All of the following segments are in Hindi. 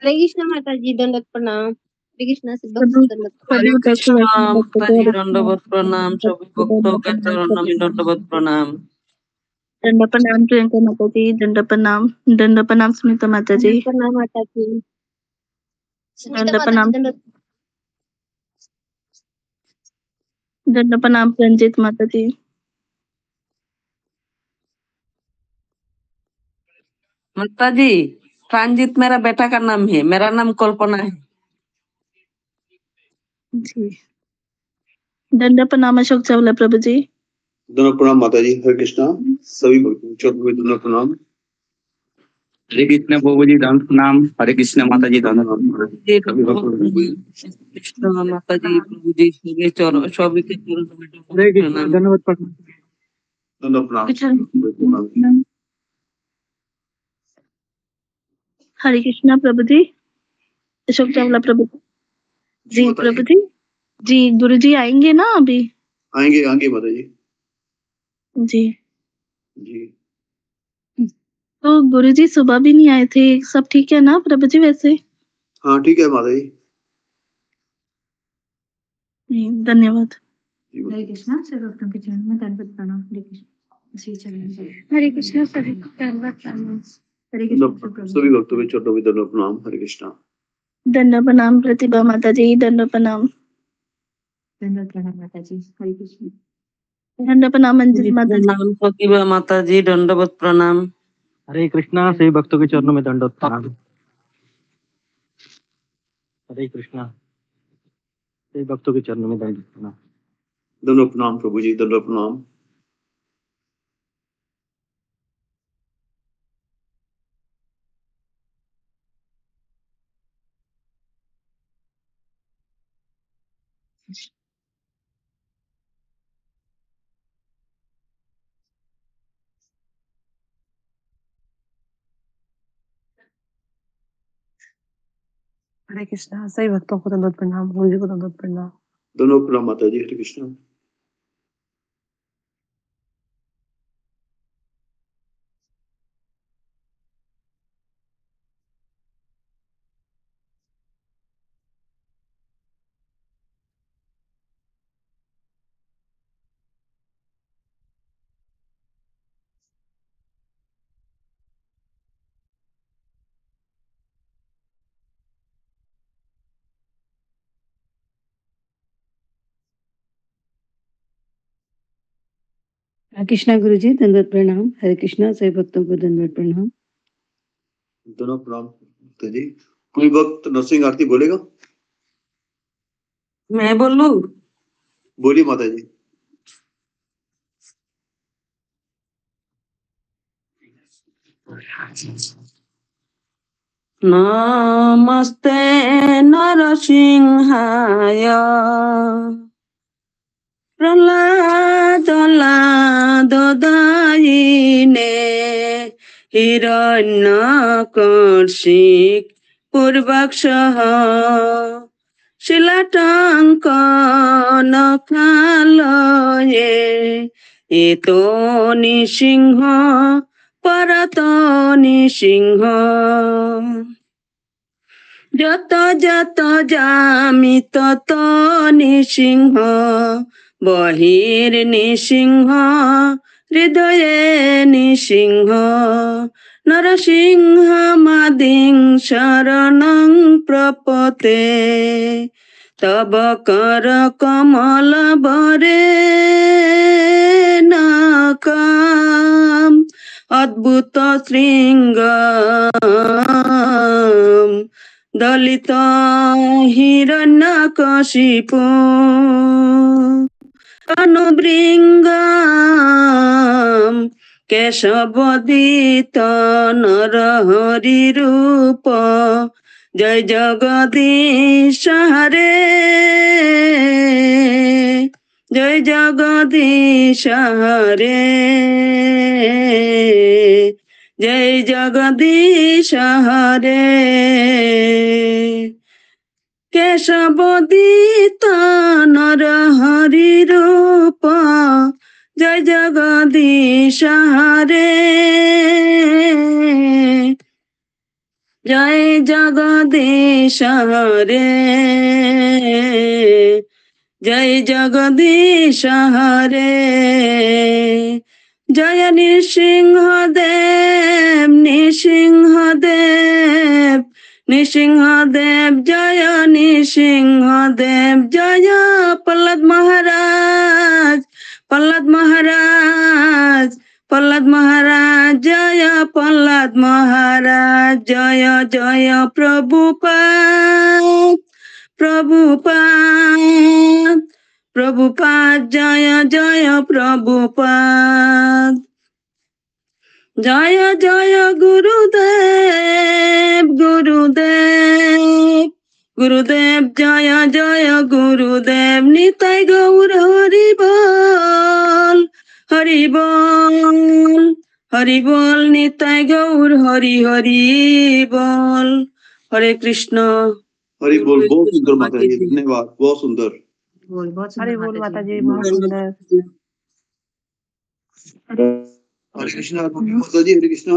हरे कृष्ण माता जी, दंडवत प्रणाम। हरे कृष्ण सिद्ध सभी दंडवत सभी प्रणाम। भक्त वैष्णव भक्तों को माताजी हरे दंडवत प्रणाम, सभी भक्तों के चरणों में दंडवत प्रणाम। दंड प्रणाम प्रियंका माता जी, दंड प्रणाम सुनीता माता जी, दंडवत प्रणाम माता जी। सुनीता दंड माता जी प्रणाम दंडवत। दंड प्रणाम रंजित माता जी। माताजी, प्रांजित मेरा बेटा का नाम है, मेरा नाम कल्पना है। जी दंड प्रणाम अशोक चावला प्रभु जी। दोनों प्रणाम माता जी। हरे कृष्णा सभी भक्तों चौथे दोनों प्रणाम। हरे कृष्ण बाबू जी दान प्रणाम। हरे कृष्ण माता जी दान कृष्ण माताजी प्रभु जी सभी सभी के चरणों में हरे दंडवत कृष्ण प्रणाम। धन्यवाद प्रणाम। दोनों प्रणाम। हरे कृष्णा प्रभु जी, अशोक चावला प्रभु जी। प्रभु जी गुरु जी आएंगे ना अभी? आएंगे आएंगे माता जी। जी जी तो गुरु जी सुबह भी नहीं आए थे, सब ठीक है ना प्रभु जी? वैसे हाँ ठीक है माता जी। धन्यवाद। हरे कृष्णा सभी भक्तों के चरणों में दंडवत प्रणाम। हरे कृष्ण श्री चरण। हरे कृष्ण सभी को दंडवत प्रणाम। हरे कृष्ण सभी भक्तों के चौथे दोनों प्रणाम। हरे कृष्णा। दंड प्रणाम प्रतिभा माता जी, दंड प्रणाम। दंडवत प्रणाम माता जी। हरे कृष्ण। दंड प्रणाम अंजलि माता जी। प्रणाम प्रतिभा माताजी, दंडवत प्रणाम। हरे कृष्णा सभी भक्तों के चरणों में दंडवत प्रणाम। हरे कृष्णा सभी भक्तों के चरणों में दंडवत प्रणाम। दोनों प्रणाम प्रभु जी, दोनों प्रणाम। हरे कृष्णा सभी भक्तों को दंडवत प्रणाम, गुरु जी को दंडवत प्रणाम। दोनों प्रणाम माता जी। हरे कृष्णा। हरे कृष्णा गुरु जी दंडवत प्रणाम। हरे कृष्णा सभी भक्तों को दंडवत प्रणाम। दोनों प्रणाम माता जी। कोई भक्त नरसिंह आरती बोलेगा? मैं बोलूं? बोलिए माता जी। नमस्ते नरसिंहाय, प्रह्लादलाददायिने, हिरण्यकशिक पूर्वक्षः, शिलाटाङ्कनकालये, एतो निसिंह परतो निसिंह, যত যত যামি তত নিসিংহ, বহির নিসিংহ, হৃদয়ে নিসিংহ, নরসিংহ মাদিং শরণং প্রপতে, তব কর কমল বরে নাকাম, অদ্ভুত শৃঙ্গ দলিত হিরণ্যকশিপু, অনুবৃঙ্গম কেশবদিত নরহরি রূপ, জয় জগদীশ হরে, জয় জগদীশ হরে, जय जगदीश हरे, केशवदित नर हरि रूप, जय जगदीश हरे, जय जगदीश हरे, जय जगदीश हरे, जय नृसिंहदेव नृसिंहदेव नृसिंहदेव, जय नृसिंहदेव, जय प्रहलाद महाराज प्रहलाद महाराज प्रहलाद महाराज, जय प्रहलाद महाराज, जय जय प्रभुपाद प्रभुपाद प्रभुपाद, जय जय प्रभुपाद, जय जय गुरुदेव गुरुदेव गुरुदेव, जय जय गुरुदेव, निताय गौर हरि बोल हरि बोल हरि बोल, निताय गौर हरि हरि बोल। हरे कृष्ण। हरि बोल। बहुत सुंदर माता जी, धन्यवाद, बहुत सुंदर। बोल बहुत हरि सुंदर बोल माता माता जी। जी, बहुत सुंदर। हरे कृष्णा रूबी माता जी, हरे कृष्णा।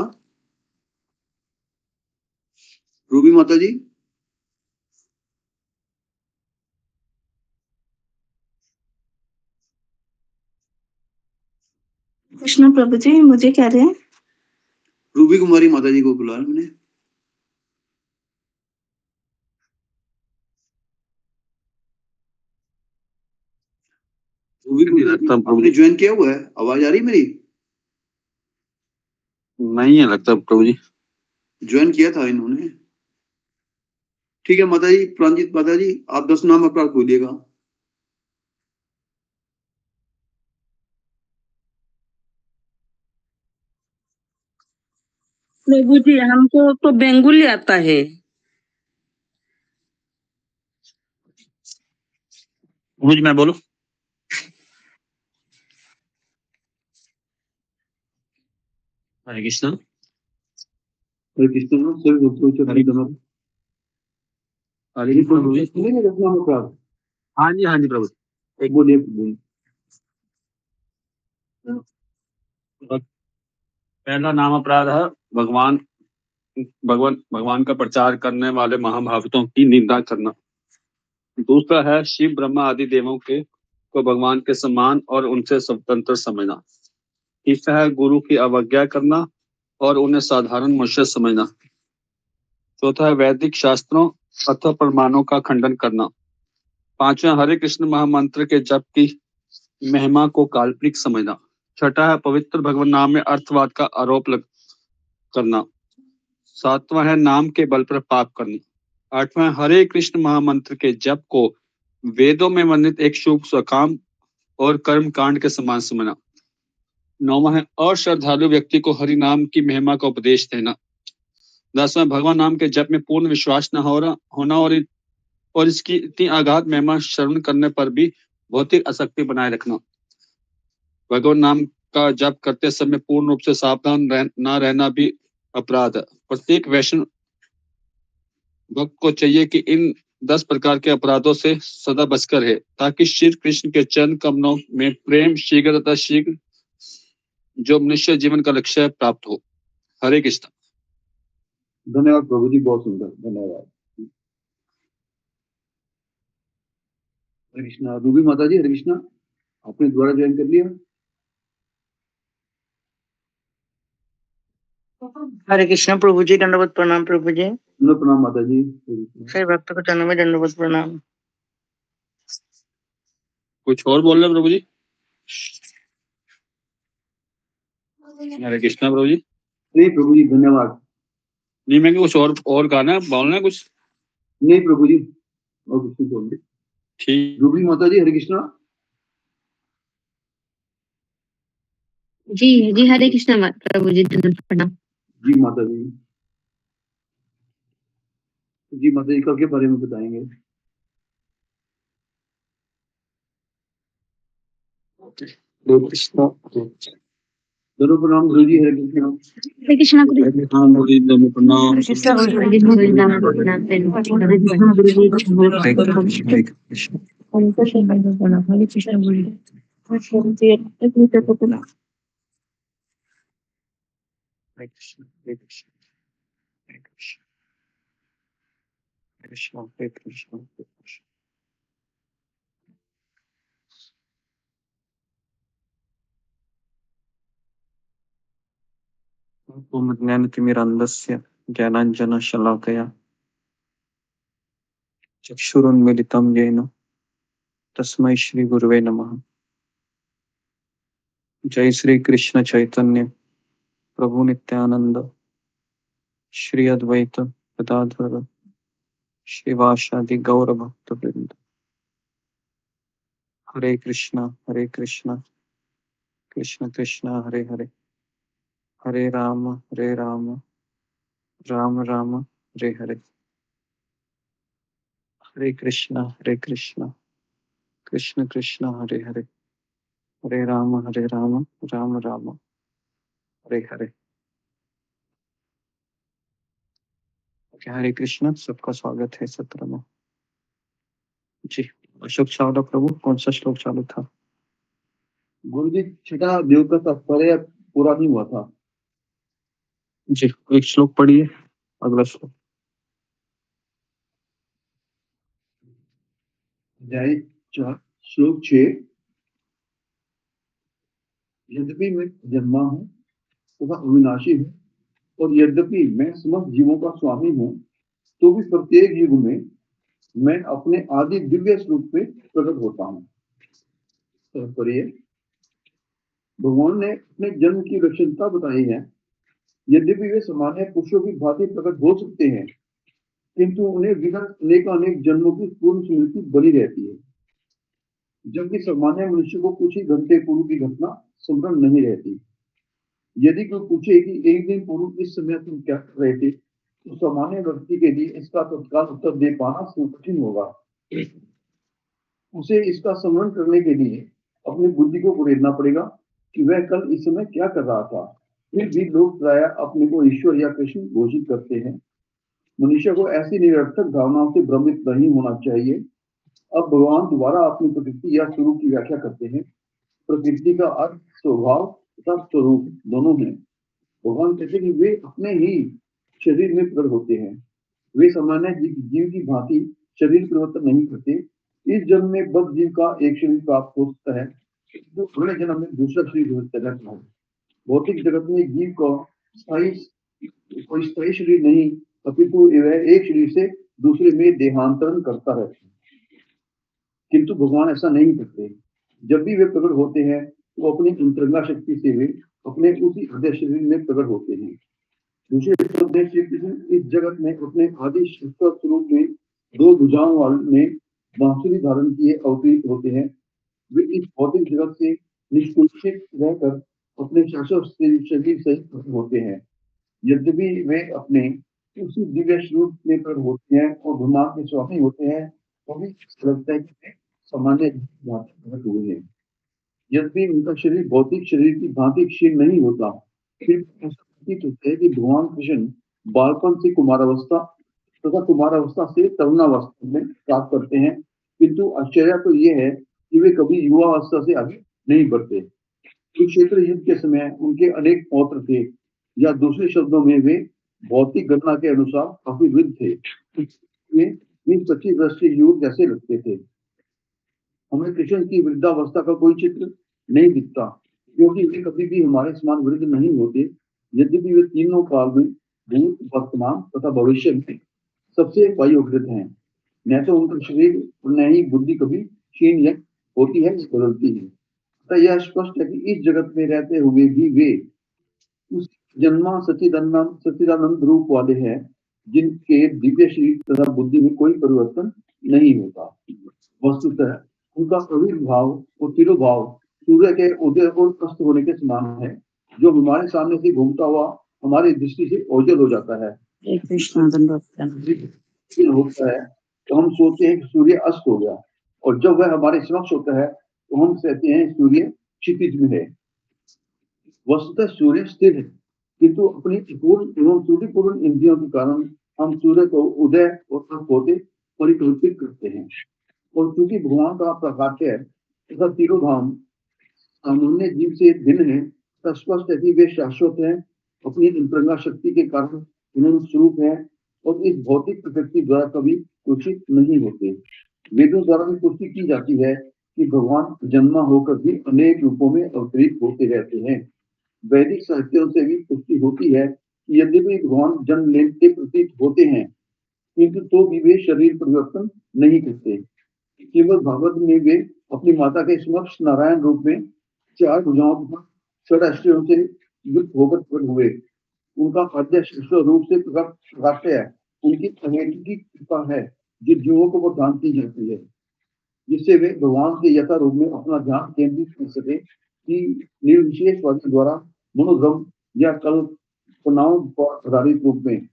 रूबी माता जी। कृष्ण प्रभु जी, मुझे कह रहे हैं। रूबी कुमारी माता जी को बुलाया मैंने। रूबी कुमारी, आपने ज्वाइन किया हुआ है? आवाज आ रही मेरी? नहीं है लगता प्रभु जी। ज्वाइन किया था इन्होंने। ठीक है माता जी, प्रांजित माता जी, आप 10 नाम अपराध बोलिएगा। प्रभु जी, हमको तो बेंगुली आता है। प्रभु जी मैं बोलूं? हरे कृष्णा। हरे कृष्ण। सभी भक्तों से हरे कृष्ण। हरे कृष्णा प्रभु जी। सुनेंगे 10 नाम अपराध? हाँ जी प्रभु जी। एक बोलिए बोलिए। पहला नाम अपराध है भगवान का प्रचार करने वाले महाभारतों की निंदा करना। दूसरा है शिव ब्रह्मा आदि देवों के को भगवान के समान और उनसे स्वतंत्र समझना। तीसरा है गुरु की अवज्ञा करना और उन्हें साधारण मनुष्य समझना। चौथा है वैदिक शास्त्रों अथवा प्रमाणों का खंडन करना। पांचवा हरे कृष्ण महामंत्र के जप की महिमा को काल्पनिक समझना। छठा है पवित्र भगवान नाम में अर्थवाद का आरोप करना। सातवां है नाम के बल पर पाप करना। आठवां हरे कृष्ण महामंत्र के जप को वेदों में वर्णित एक शुभ स्वकाम और कर्म कांड के समान समझना। नौवां है अश्रद्धालु व्यक्ति को हरि नाम की महिमा का उपदेश देना। 10वां भगवान नाम के जप में पूर्ण विश्वास न होना और इसकी इतनी आघात महिमा श्रवण करने पर भी भौतिक आसक्ति बनाए रखना। भगवान नाम का जप करते समय पूर्ण रूप से सावधान न रहना भी अपराध है। प्रत्येक वैष्णव भक्त को चाहिए कि इन 10 प्रकार के अपराधों से सदा बचकर रहे, ताकि श्री कृष्ण के चरण कमलों में प्रेम शीघ्र तथा शीघ्र जो मनुष्य जीवन का लक्ष्य है प्राप्त हो। हरे कृष्ण। धन्यवाद प्रभु जी, बहुत सुंदर, धन्यवाद। हरे कृष्णा। रूबी माता जी, हरे कृष्णा। आपने दोबारा ज्वाइन कर लिया? हरे कृष्ण प्रभु जी, दंडवत प्रणाम प्रभु जी। प्रणाम माता जी। सभी भक्तों को चरणों में दंडवत प्रणाम। कुछ और बोल रहे प्रभु जी? हरे कृष्णा प्रभु जी। नहीं प्रभु जी, धन्यवाद। नहीं, मैं कुछ और गाना है, बोलना है कुछ? नहीं प्रभु जी, और कुछ नहीं बोल रहे। ठीक। रूबी माता जी, हरे कृष्णा। जी जी, हरे कृष्णा प्रभु जी, दंडवत प्रणाम। जी माता जी। जी माता जी, कब के बारे में बताएंगे? दोनों प्रणाम गुरु जी, हरे कृष्णा। हरे कृष्णा गुरु जी। हाँ प्रभु जी, दोनों प्रणाम। हरे कृष्णा गुरु जी। हरे कृष्णा गुरु जी, दंडवत प्रणाम। हरे कृष्णा गुरु जी, दंडवत प्रणाम। हरे कृष्णा गुरु जी, प्रणाम। हरे कृष्णा गुरु जी। हरे कृष्ण हरे कृष्ण हरे कृष्ण हरे कृष्ण। कृष्ण हरे कृष्ण हरे कृष्ण। ओम ज्ञानतिमिरान्धस्य ज्ञानाञ्जनशलाकया चक्षुरुन्मीलितं येन तस्मै श्री गुरुवे नमः। जय श्री कृष्ण चैतन्य प्रभु नित्यानंद श्री अद्वैत गदाधर श्रीवासादि गौर भक्त वृंद। हरे कृष्णा कृष्ण कृष्ण हरे हरे, हरे राम राम राम हरे हरे। हरे कृष्णा कृष्ण कृष्ण हरे हरे, हरे राम राम राम हरे हरे। हरे कृष्णा, सबका स्वागत है सत्र में। जी अशोक चावला प्रभु, कौन सा श्लोक चालू था? गुरु जी छठा देव का तात्पर्य पूरा नहीं हुआ था। जी एक श्लोक पढ़िए, अगला श्लोक। अध्याय 4 श्लोक 6। यद्यपि मैं जन्मा हूँ तथा अविनाशी हूँ और यद्यपि मैं समस्त जीवों का स्वामी हूँ, तो भी प्रत्येक युग में मैं अपने आदि दिव्य स्वरूप में प्रकट होता हूँ। तात्पर्य, भगवान ने अपने जन्म की विलक्षणता बताई है। यद्यपि वे सामान्य पुरुषों की भांति प्रकट हो सकते हैं, किंतु उन्हें विगत अनेक जन्मों की पूर्व स्मृति बनी रहती है, जबकि सामान्य मनुष्य को कुछ ही घंटे पूर्व की घटना स्मरण नहीं रहती। यदि कोई पूछे कि एक दिन पूर्व इस समय तुम क्या कर रहे थे, तो सामान्य व्यक्ति के लिए इसका तत्काल उत्तर दे पाना कठिन होगा। उसे इसका स्मरण करने के लिए अपनी बुद्धि को उड़ेलना पड़ेगा कि वह कल इस समय क्या कर रहा था। फिर भी लोग प्रायः अपने को ईश्वर या कृष्ण घोषित करते हैं। मनुष्य को ऐसी निरर्थक धारणाओं से भ्रमित नहीं होना चाहिए। अब भगवान दोबारा अपनी प्रकृति या स्वरूप की व्याख्या करते हैं। प्रकृति का अर्थ स्वभाव तथा स्वरूप दोनों है। भगवान कहते हैं कि वे अपने ही शरीर में प्रकट होते हैं। वे सामान्य जीव की भांति शरीर परिवर्तन नहीं करते। इस जन्म में बद्ध जीव का एक शरीर प्राप्त हो सकता है, तो अगले जन्म में दूसरा शरीर हो सकता है। भौतिक जगत में जीव का कोई स्थायी शरीर नहीं, अपितु वह एक शरीर से दूसरे में देहांतरण करता है। किंतु भगवान ऐसा नहीं करते। जब भी वे प्रकट होते हैं तो अपनी अंतरंगा शक्ति से वे अपने उसी हृदय शरीर में प्रकट होते हैं। दूसरे शब्द में श्री कृष्ण इस जगत में अपने आदि स्वरूप में दो भुजाओं वाले बांसुरी धारण किए अवतरित होते हैं। वे इस भौतिक जगत से निष्कुलशित रहकर अपने शाश्वत शरीर से प्रकट होते हैं। यद्यपि वे अपने उसी दिव्य स्वरूप में प्रकट होते हैं और ब्रह्मांड के स्वामी होते हैं, तो भी लगता है कि वे सामान्य भांति प्रकट हुए हैं। यद्यपि उनका शरीर भौतिक शरीर की भांति क्षीण नहीं होता, फिर ऐसा प्रतीत होता है कि भगवान कृष्ण बालपन से कुमारावस्था तथा कुमारावस्था से तरुणावस्था में प्राप्त करते हैं। किंतु आश्चर्य तो ये है कि वे कभी युवावस्था से आगे नहीं बढ़ते। कुरुक्षेत्र युद्ध के समय उनके अनेक पौत्र थे, या दूसरे शब्दों में वे भौतिक गणना के अनुसार काफी वृद्ध थे। वे 20-25 वर्ष के युवक जैसे लगते थे। हमें कृष्ण की वृद्धावस्था का कोई चित्र नहीं दिखता, क्योंकि वे कभी भी हमारे समान वृद्ध नहीं होते। यद्यपि वे तीनों काल में भूत, वर्तमान तथा भविष्य में सबसे वयोवृद्ध हैं। न तो उनका शरीर न ही बुद्धि कभी क्षीण होती है या बदलती है। तो यह स्पष्ट है कि इस जगत में रहते हुए भी वे उस जन्मा सच्चिदानंद रूप वाले हैं, जिनके दिव्य शरीर तथा बुद्धि में कोई परिवर्तन नहीं होता। वस्तुतः उनका आविर्भाव और तिरोभाव सूर्य के उदय और अस्त होने के समान है, जो हमारे सामने से घूमता हुआ हमारी दृष्टि से ओझल हो जाता है। होता है तो हम सोचते हैं कि सूर्य अस्त हो गया, और जब वह हमारे समक्ष होता है तो हम कहते हैं सूर्य क्षितिज में है। वस्तुतः सूर्य स्थिर है, किंतु अपनी पूर्ण एवं त्रुटिपूर्ण इंद्रियों के कारण हम सूर्य को उदय और अस्त होते परिकल्पित करते हैं। और चूंकि भगवान का प्रकाश है तथा तिरोधाम सामान्य जीव से भिन्न है, तब स्पष्ट है कि वे शाश्वत हैं, अपनी अंतरंगा शक्ति के कारण उन्होंने स्वरूप है और इस भौतिक प्रकृति द्वारा कभी कुशित नहीं होते। वेदों द्वारा भी पुष्टि की जाती है कि भगवान जन्मा होकर भी अनेक रूपों में अवतरित होते रहते हैं। वैदिक साहित्यों से भी पुष्टि होती है कि यद्यपि भगवान जन्म लेते प्रतीत होते हैं, किंतु तो भी वे शरीर परिवर्तन नहीं करते। केवल भागवत में वे अपनी माता के समक्ष नारायण रूप में 4 भुजाओं तथा षडाश्रयों से युक्त होकर प्रकट हुए। उनका अध्यक्ष रूप से प्रकाश है, उनकी अनैतिक कृपा है जो जीवों को प्रदान की जाती है, जिससे वे भगवान के यथा रूप में अपना ध्यान केंद्रित कर सके कि निर्विशेषवादी द्वारा मनोधर्म या कल्पनाओं पर आधारित रूप में।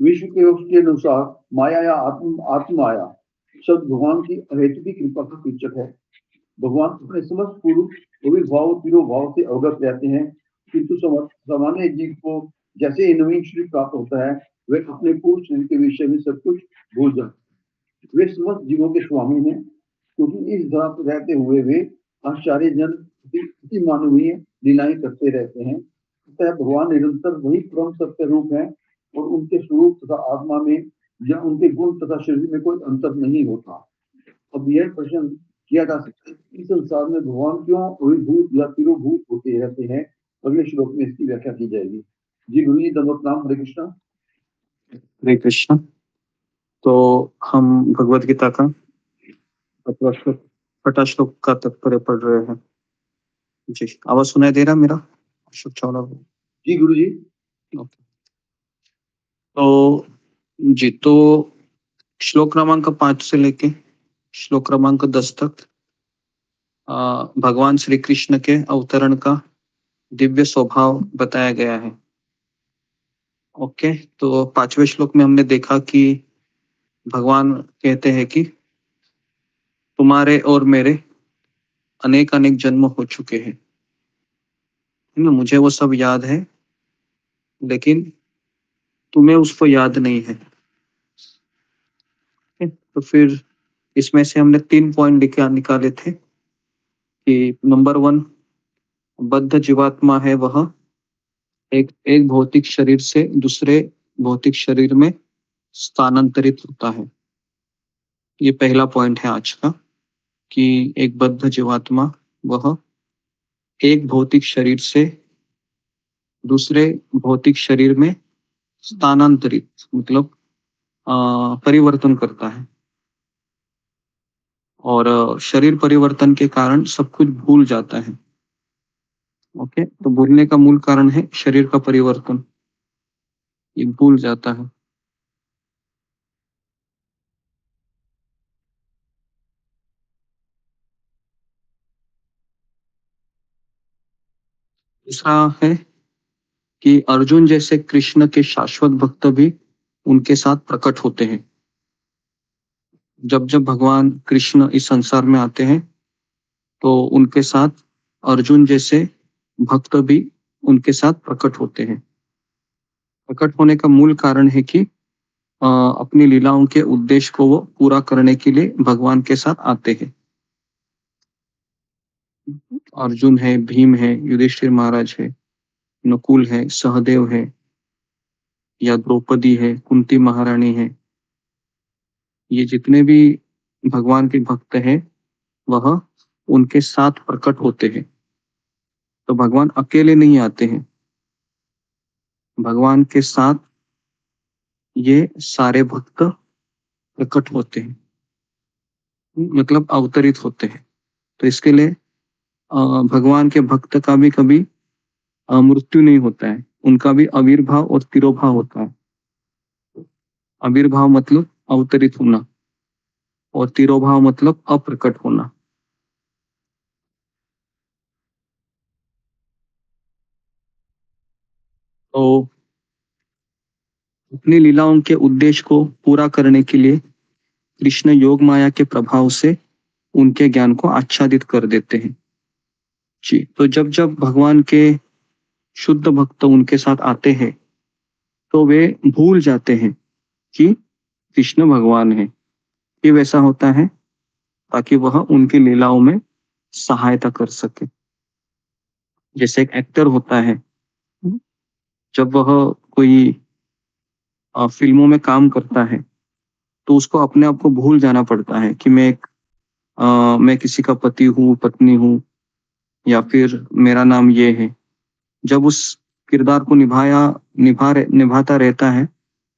विश्व के अनुसार माया या आत्माया शब्द भगवान की अहेतुकी कृपा का सूचक है। भगवान अपने समस्त पूर्व अविर्भाव तिरोभाव से अवगत रहते हैं, किंतु सामान्य जीव को जैसे नवीन शरीर प्राप्त होता है, वे अपने पूर्व शरीर के विषय में सब कुछ भूल जाते हैं। वे समस्त जीवों के स्वामी हैं, क्योंकि इस धरा पर रहते हुए वे आश्चर्यजनक मानवीय लीलाएं करते रहते हैं। अतः भगवान निरंतर वही परम सत्य रूप है और उनके स्वरूप तथा आत्मा में या उनके गुण तथा शरीर में कोई अंतर नहीं होता। अब यह प्रश्न किया जा सकता है कि इस संसार में भगवान क्यों अभिभूत या तिरोभूत होते रहते हैं। अगले श्लोक में इसकी व्याख्या की जाएगी। जी गुरु जी, दंडवत प्रणाम। हरे कृष्णा। हरे कृष्ण। तो हम भगवत गीता का 8वां श्लोक का तात्पर्य पढ़ रहे हैं। जी, आवाज सुनाई दे रहा मेरा? अशोक चावला। जी गुरु जी। ओके। तो जी, तो श्लोक क्रमांक 5 से लेके श्लोक क्रमांक 10 तक भगवान श्री कृष्ण के अवतरण का दिव्य स्वभाव बताया गया है। ओके, तो 5वें श्लोक में हमने देखा कि भगवान कहते हैं कि तुम्हारे और मेरे अनेक अनेक जन्म हो चुके हैं, मुझे वो सब याद है, लेकिन तुम्हें उसको याद नहीं है। तो फिर इसमें से हमने 3 पॉइंट निकाले थे कि नंबर 1, बद्ध जीवात्मा है वह एक भौतिक शरीर से दूसरे भौतिक शरीर में स्थानांतरित होता है। ये पहला पॉइंट है आज का, कि एक बद्ध जीवात्मा वह एक भौतिक शरीर से दूसरे भौतिक शरीर में स्थानांतरित मतलब परिवर्तन करता है, और शरीर परिवर्तन के कारण सब कुछ भूल जाता है। ओके, तो भूलने का मूल कारण है शरीर का परिवर्तन, ये भूल जाता है। दूसरा है कि अर्जुन जैसे कृष्ण के शाश्वत भक्त भी उनके साथ प्रकट होते हैं। जब जब भगवान कृष्ण इस संसार में आते हैं तो उनके साथ अर्जुन जैसे भक्त भी उनके साथ प्रकट होते हैं। प्रकट होने का मूल कारण है कि अपनी लीलाओं के उद्देश्य को वो पूरा करने के लिए भगवान के साथ आते हैं। अर्जुन है, भीम है, युधिष्ठिर महाराज है, नकुल है, सहदेव है, या द्रौपदी है, कुंती महारानी है, ये जितने भी भगवान के भक्त हैं वह उनके साथ प्रकट होते हैं। तो भगवान अकेले नहीं आते हैं, भगवान के साथ ये सारे भक्त प्रकट होते हैं, मतलब अवतरित होते हैं। तो इसके लिए भगवान के भक्त का भी कभी मृत्यु नहीं होता है, उनका भी आविर्भाव और तिरोभाव होता है। आविर्भाव मतलब अवतरित होना और तिरोभाव मतलब अप्रकट होना। तो अपनी लीलाओं के उद्देश्य को पूरा करने के लिए कृष्ण योग माया के प्रभाव से उनके ज्ञान को आच्छादित कर देते हैं। जी, तो जब जब भगवान के शुद्ध भक्त उनके साथ आते हैं तो वे भूल जाते हैं कि कृष्ण भगवान है। ये वैसा होता है ताकि वह उनकी लीलाओं में सहायता कर सके। जैसे एक एक्टर होता है, जब वह कोई फिल्मों में काम करता है तो उसको अपने आप को भूल जाना पड़ता है कि मैं किसी का पति हूँ, पत्नी हूँ, या फिर मेरा नाम ये है। जब उस किरदार को निभाता रहता है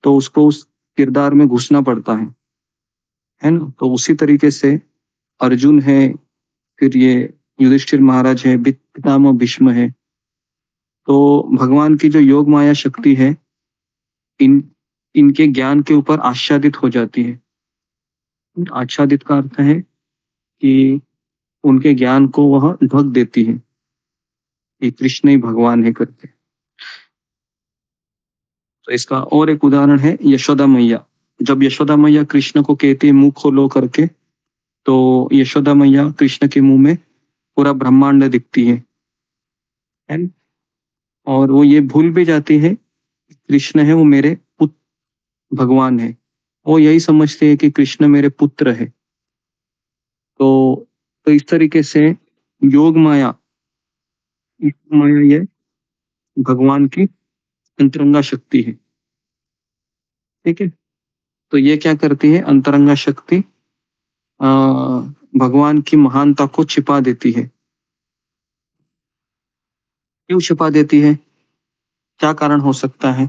तो उसको उस किरदार में घुसना पड़ता है ना। तो उसी तरीके से अर्जुन है, फिर ये युधिष्ठिर महाराज है, पितामह भीष्म है। तो भगवान की जो योग माया शक्ति है इनके ज्ञान के ऊपर आच्छादित हो जाती है। आच्छादित का अर्थ है कि उनके ज्ञान को वह ढक देती है, ये कृष्ण ही भगवान है करके। तो इसका और एक उदाहरण है यशोदा मैया। जब यशोदा मैया कृष्ण को कहती है मुंह खोलो करके, तो यशोदा मैया कृष्ण के मुंह में पूरा ब्रह्मांड दिखती है न? और वो ये भूल भी जाती है कृष्ण है वो मेरे पुत्र भगवान है। वो यही समझते हैं कि कृष्ण मेरे पुत्र है। तो इस तरीके से योग माया ये भगवान की अंतरंगा शक्ति है। ठीक है, तो ये क्या करती है, अंतरंगा शक्ति भगवान की महानता को छिपा देती है। क्यों छिपा देती है, क्या कारण हो सकता है?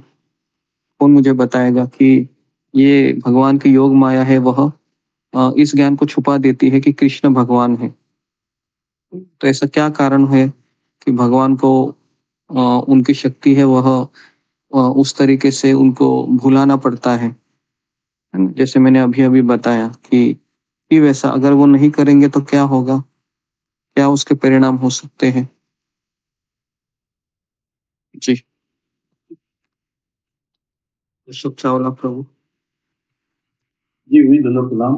कौन मुझे बताएगा कि ये भगवान की योग माया है वह इस ज्ञान को छुपा देती है कि कृष्ण भगवान है। तो ऐसा क्या कारण है कि भगवान को उनकी शक्ति है वह उस तरीके से उनको भुलाना पड़ता है ना? जैसे मैंने अभी अभी बताया कि वैसा अगर वो नहीं करेंगे तो क्या होगा, क्या उसके परिणाम हो सकते हैं। जी अशोक चावला प्रभु। जी वही धन्यवाद प्रणाम।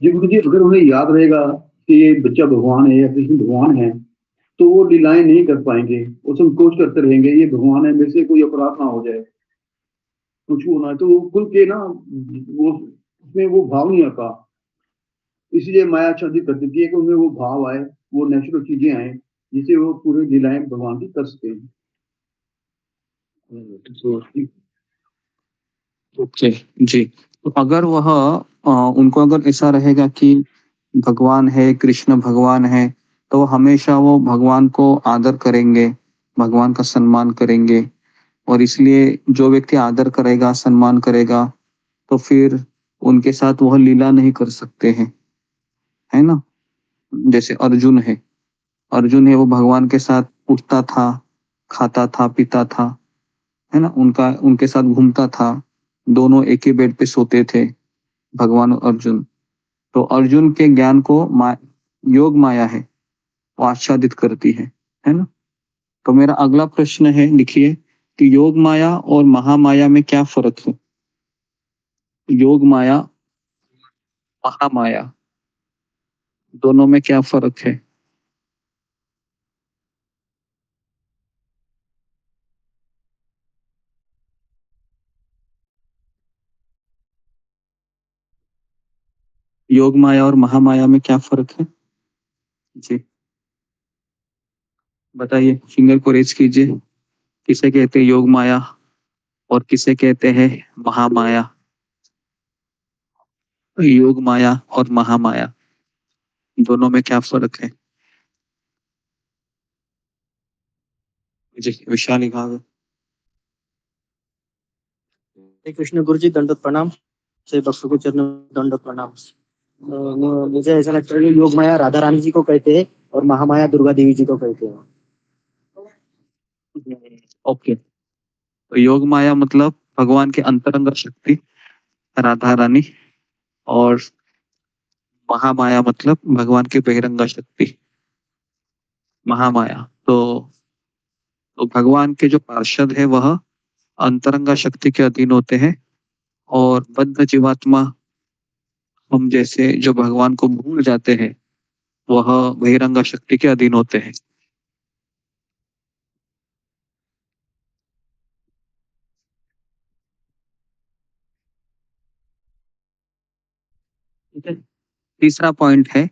जी गुरु जी, अगर उन्हें याद रहेगा कि ये बच्चा भगवान है या कृष्ण भगवान है तो वो लीलाएं नहीं कर पाएंगे, वो संकोच करते रहेंगे, ये भगवान है मेरे से कोई अपराध ना हो जाए, कुछ होना है तो वो खुल के ना वो उसमें वो भाव नहीं आता। इसलिए माया आच्छादित कर देती है कि उनमें वो भाव आए, वो नेचुरल चीजें आए जिससे वो पूरी लीलाएं भगवान की कर सके। ओके जी। तो अगर वह उनको अगर ऐसा रहेगा कि भगवान है, कृष्ण भगवान है, तो हमेशा वो भगवान को आदर करेंगे, भगवान का सम्मान करेंगे। और इसलिए जो व्यक्ति आदर करेगा, सम्मान करेगा, तो फिर उनके साथ वह लीला नहीं कर सकते हैं, है ना। जैसे अर्जुन है वो भगवान के साथ उठता था, खाता था, पीता था, है ना, उनके साथ घूमता था, दोनों एक ही बेड पे सोते थे भगवान और अर्जुन। तो अर्जुन के ज्ञान को योग माया है वो आच्छादित करती है ना। तो मेरा अगला प्रश्न है, लिखिए कि योग माया और महामाया में क्या फर्क है। योग माया, महामाया, दोनों में क्या फर्क है। योग माया और महामाया में क्या फर्क है जी, बताइए, फिंगर को रेज कीजिए। किसे कहते हैं योग माया और किसे कहते हैं महामाया। योग माया और महामाया दोनों में क्या फर्क है जी, विशाल भाग। हरे कृष्ण गुरु जी, दंडवत प्रणाम। से भक्तों को चरण में दंडवत प्रणाम। मुझे ऐसा लगता है कि योग माया राधा रानी जी को कहते हैं और महामाया दुर्गा देवी जी को कहते हैं। ओके, तो योग माया मतलब भगवान के अंतरंग शक्ति राधा रानी, और महामाया मतलब भगवान की बहिरंगा शक्ति महामाया। तो भगवान के जो पार्षद है वह अंतरंगा शक्ति के अधीन होते हैं, और बद्ध जीवात्मा हम जैसे जो भगवान को भूल जाते हैं वह बहिरंगा शक्ति के अधीन होते हैं। ठीक है, तीसरा पॉइंट है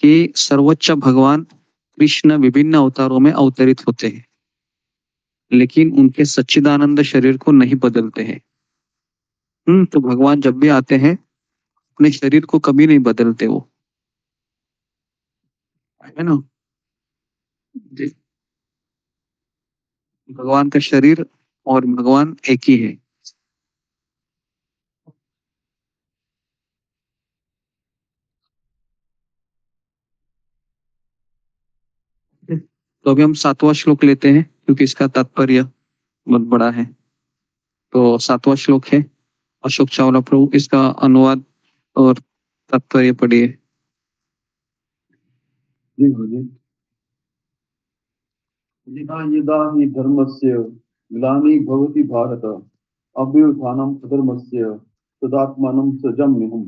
कि सर्वोच्च भगवान कृष्ण विभिन्न अवतारों में अवतरित होते हैं, लेकिन उनके सच्चिदानंद शरीर को नहीं बदलते हैं। तो भगवान जब भी आते हैं अपने शरीर को कभी नहीं बदलते वो, है ना। जी। भगवान का शरीर और भगवान एक ही है। तो अभी हम 7वां श्लोक लेते हैं क्योंकि इसका तात्पर्य बहुत बड़ा है। तो 7वां श्लोक है अशोक चावला प्रभु, इसका अनुवाद और तात्पर्य पढ़िए। जी गुरुजी। यदा यदा हि धर्मस्य ग्लानि भवति भारत अभ्युत्थानम् अधर्मस्य तदात्मानं सृजाम्यहम्।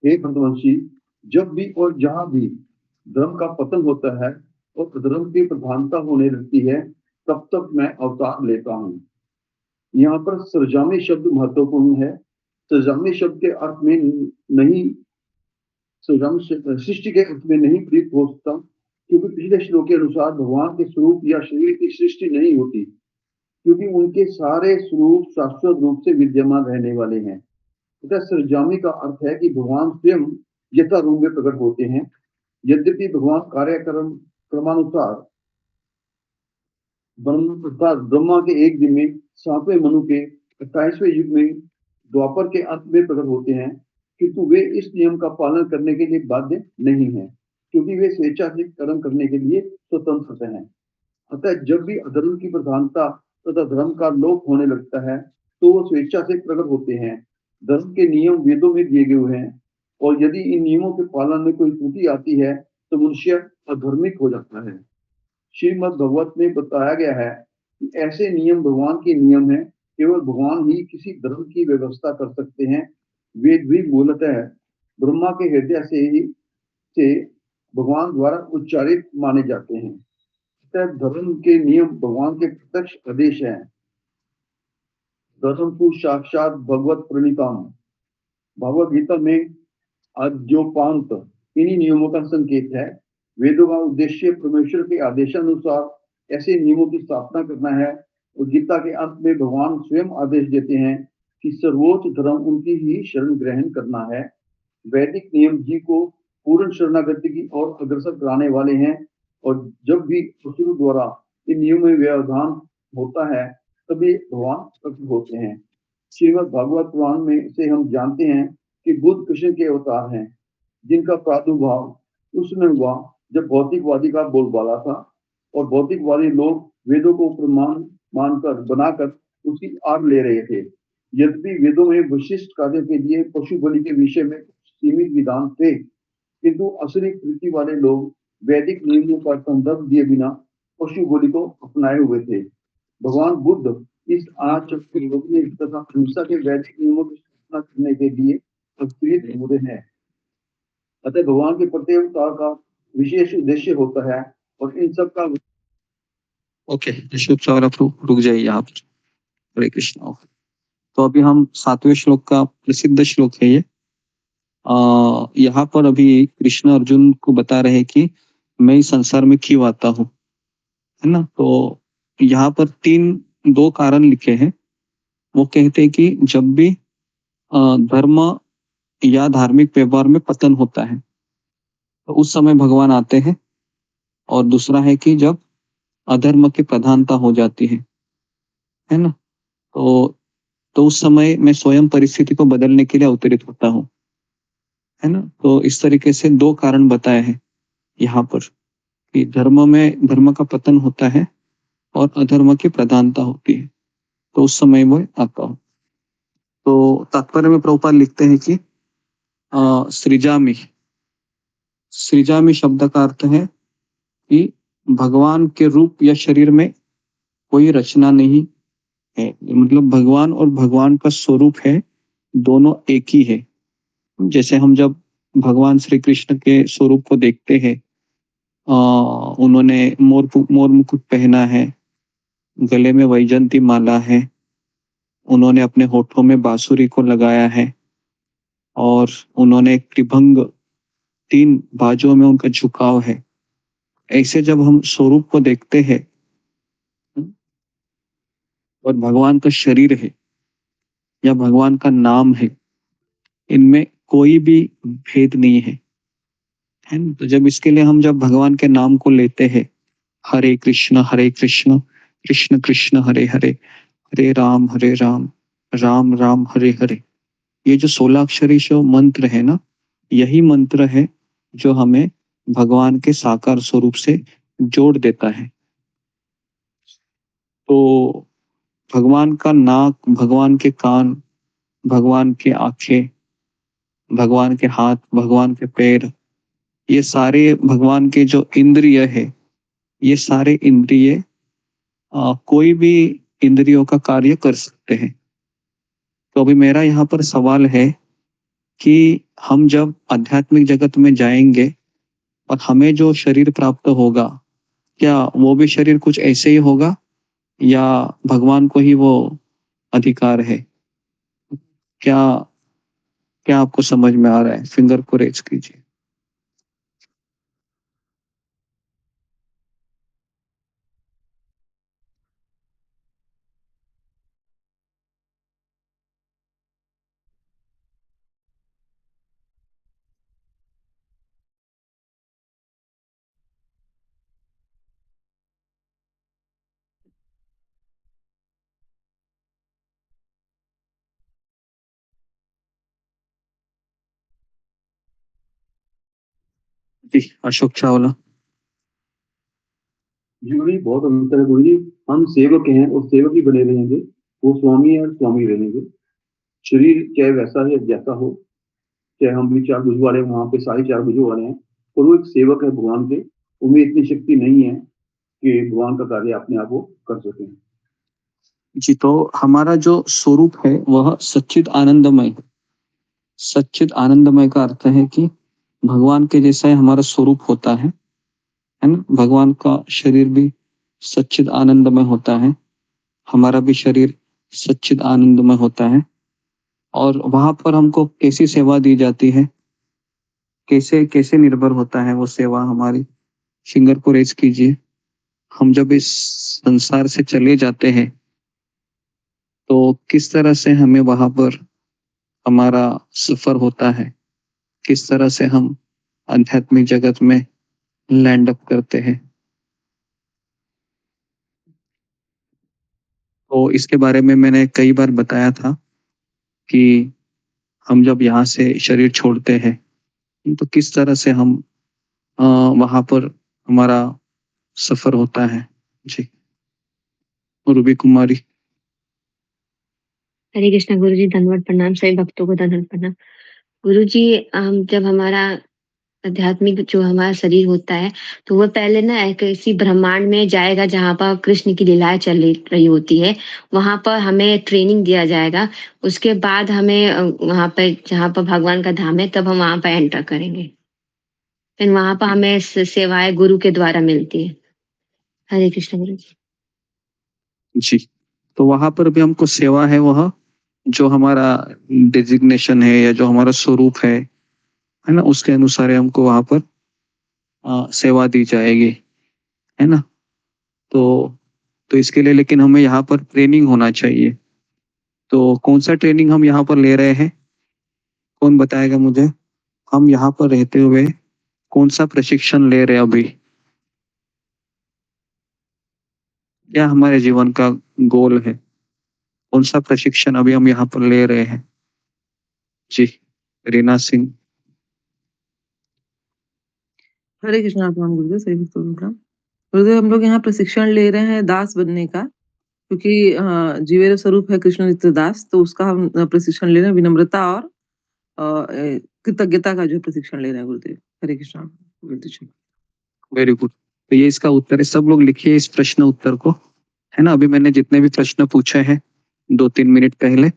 हे भरतवंशी, जब भी और जहां भी धर्म का पतन होता है और अधर्म की प्रधानता होने लगती है, तब तक मैं अवतार लेता हूँ। यहाँ पर सृजामी शब्द महत्वपूर्ण है। सृजामी शब्द के अर्थ में नहीं, सृष्टि के अर्थ में नहीं प्रयुक्त हो सकता, क्योंकि पिछले श्लोक के अनुसार भगवान के स्वरूप या शरीर की सृष्टि नहीं होती, क्योंकि उनके सारे स्वरूप शाश्वत रूप से विद्यमान रहने वाले हैं। अतः सृजामी का अर्थ है कि भगवान स्वयं यथा रूप में प्रकट होते हैं। यद्यपि भगवान कार्यक्रम क्रमानुसार ब्रह्मा के एक दिन में, 7वें मनु के 28वें युग में, द्वापर के अंत में प्रकट होते हैं, किंतु वे इस नियम का पालन करने के लिए बाध्य नहीं है, क्योंकि वे स्वेच्छा से कर्म करने के लिए स्वतंत्र हैं। अतः जब भी अधर्म की प्रधानता तथा धर्म का लोप होने लगता है, तो वो स्वेच्छा से प्रकट होते हैं। धर्म के नियम वेदों में दिए गए हैं, और यदि इन नियमों के पालन में कोई त्रुटि आती है तो मनुष्य अधर्मिक हो जाता है। श्रीमद् भगवत में बताया गया है कि ऐसे नियम भगवान के नियम हैं, केवल भगवान ही किसी धर्म की व्यवस्था कर सकते हैं। वेद भी मूलतः ब्रह्मा के हृदय से भगवान द्वारा उच्चारित माने जाते हैं। धर्म के नियम भगवान के प्रत्यक्ष आदेश हैं। धर्म को साक्षात भगवत प्रणीतम, भगवत गीता में अद्योपांत इन्हीं नियमों का संकेत है। वेदों का उद्देश्य परमेश्वर के आदेशानुसार ऐसे नियमों की स्थापना करना है, और गीता के अंत में भगवान स्वयं आदेश देते हैं कि सर्वोच्च धर्म उनकी ही शरण ग्रहण करना है। वैदिक नियम जी को पूर्ण शरणागति की ओर अग्रसर कराने वाले हैं, और जब भी असुर द्वारा इन नियमों में व्यवधान होता है, तभी भगवान प्रकट होते हैं। श्रीमद् भागवत पुराण में से हम जानते हैं कि बुद्ध कृष्ण के अवतार हैं, जिनका प्रादुर्भाव उस समय हुआ जब भौतिकवादी का बोलबाला था, और भौतिकवादी लोग वेदों को प्रमाण मानकर बनाकर उसकी आड़ ले रहे थे। यद्यपि वेदों में विशिष्ट कार्यों के लिए पशु बलि के विषय में सीमित विधान थे, किंतु असली प्रवृत्ति वाले लोग वैदिक नियमों का संदर्भ दिए बिना पशु बलि को अपनाए हुए थे। भगवान बुद्ध इस आचरण को रोकने तथा हिंसा के वैदिक नियमों की स्थापना करने के लिए प्रेरित हुए हैं। अतः भगवान के प्रत्येक अवतार का विशेष उद्देश्य होता है, और इन सब का ओके, अशोक चावला प्रभु रुक जाइए आप। हरे कृष्णा। तो अभी हम 7वें श्लोक का प्रसिद्ध श्लोक है ये। यहाँ पर अभी कृष्ण अर्जुन को बता रहे हैं कि मैं इस संसार में क्यों आता हूँ, है ना। तो यहाँ पर 2 कारण लिखे हैं। वो कहते हैं कि जब भी धर्म या धार्मिक व्यवहार में पतन होता है तो उस समय भगवान आते हैं, और दूसरा है कि जब अधर्म की प्रधानता हो जाती है ना, तो उस समय मैं स्वयं परिस्थिति को बदलने के लिए अवतरित होता हूँ, है ना। तो इस तरीके से 2 कारण बताए हैं यहाँ पर कि धर्म का पतन होता है और अधर्म की प्रधानता होती है, तो उस समय मैं आता हूँ। तो तात्पर्य में प्रभुपाद लिखते हैं कि सृजामी शब्द का अर्थ है कि भगवान के रूप या शरीर में कोई रचना नहीं है, मतलब भगवान और भगवान का स्वरूप है, दोनों एक ही है। जैसे हम जब भगवान श्री कृष्ण के स्वरूप को देखते हैं, उन्होंने मोर मुकुट पहना है, गले में वैजंती माला है, उन्होंने अपने होठों में बांसुरी को लगाया है, और उन्होंने त्रिभंग 3 बाजों में उनका झुकाव है। ऐसे जब हम स्वरूप को देखते हैं और भगवान का शरीर है, या भगवान का नाम है, इनमें कोई भी भेद नहीं है ना। तो जब इसके लिए हम जब भगवान के नाम को लेते हैं, हरे कृष्ण कृष्ण कृष्ण हरे हरे, हरे राम राम राम हरे हरे, ये जो 16 अक्षरी जो मंत्र है ना, यही मंत्र है जो हमें भगवान के साकार स्वरूप से जोड़ देता है। तो भगवान का नाक, भगवान के कान, भगवान की आंखें, भगवान के हाथ, भगवान के पैर, ये सारे भगवान के जो इंद्रिय है, ये सारे इंद्रिय कोई भी इंद्रियों का कार्य कर सकते हैं। तो अभी मेरा यहाँ पर सवाल है कि हम जब आध्यात्मिक जगत में जाएंगे और हमें जो शरीर प्राप्त होगा, क्या वो भी शरीर कुछ ऐसे ही होगा या भगवान को ही वो अधिकार है? क्या क्या आपको समझ में आ रहा है? फिंगर को रेज कीजिए। जी, अशोक चावला। जी गुरु जी, बहुत अंतर है गुरु जी। हम सेवक हैं और सेवक ही बने रहेंगे, वो स्वामी है और स्वामी रहेंगे। शरीर चाहे वैसा है जैसा हो, चाहे हम भी 4 भुज वाले, वहां पे सारे 4 भुजों वाले हैं, और वो एक सेवक है भगवान के। उनमें इतनी शक्ति नहीं है कि भगवान का कार्य अपने आप वो कर सके। जी, तो हमारा जो स्वरूप है वह सच्चिद आनंदमय है। सच्चिद आनंदमय का अर्थ है कि भगवान के जैसा ही हमारा स्वरूप होता है ना। भगवान का शरीर भी सच्चिद आनंदमय होता है, हमारा भी शरीर सच्चिद आनंदमय होता है। और वहां पर हमको कैसी सेवा दी जाती है, कैसे कैसे निर्भर होता है वो सेवा हमारी? फिंगर को रेज कीजिए। हम जब इस संसार से चले जाते हैं तो किस तरह से हमें वहां पर हमारा सफर होता है, किस तरह से हम आध्यात्मिक जगत में लैंड अप करते हैं? तो इसके बारे में मैंने कई बार बताया था कि हम जब यहाँ से शरीर छोड़ते हैं तो किस तरह से हम वहां पर हमारा सफर होता है। जी, रूबी कुमारी। हरे कृष्णा गुरु जी, धन्यवाद प्रणाम। सभी भक्तों को धन्यवाद प्रणाम। गुरु जी, हम जब हमारा आध्यात्मिक जो हमारा शरीर होता है, तो वो पहले ना एक ऐसी ब्रह्मांड में जाएगा जहाँ पर कृष्ण की लीलाएं चल रही होती है। वहां पर हमें ट्रेनिंग दिया जाएगा। उसके बाद हमें वहां पर जहाँ पर भगवान का धाम है, तब हम वहां पर एंटर करेंगे। फिर वहां पर हमें सेवाएं गुरु के द्वारा मिलती है। हरे कृष्ण गुरु जी। जी, तो वहां पर भी हमको सेवा है, वह जो हमारा डेजिग्नेशन है या जो हमारा स्वरूप है ना, उसके अनुसार ही हमको वहां पर सेवा दी जाएगी, है ना। तो तो इसके लिए लेकिन हमें यहाँ पर ट्रेनिंग होना चाहिए। तो कौन सा ट्रेनिंग हम यहाँ पर ले रहे हैं, कौन बताएगा मुझे? हम यहाँ पर रहते हुए कौन सा प्रशिक्षण ले रहे हैं अभी? क्या हमारे जीवन का गोल है? कौन सा प्रशिक्षण अभी हम यहाँ पर ले रहे हैं? जी, रीना सिंह। हरे कृष्णा प्रणाम गुरुदेव, सभी भक्तों को प्रणाम। गुरुदेव, हम लोग यहाँ प्रशिक्षण ले रहे हैं दास बनने का, क्योंकि जीवेर स्वरूप है कृष्ण नित्य दास, तो उसका हम प्रशिक्षण ले रहे हैं, विनम्रता और कृतज्ञता का जो प्रशिक्षण ले रहे हैं गुरुदेव। हरे कृष्णा गुरुदेव। Very good. तो ये इसका उत्तर है। सब लोग लिखिए इस प्रश्न उत्तर को, है ना। अभी मैंने जितने भी प्रश्न पूछे हैं 2-3 मिनट पहले,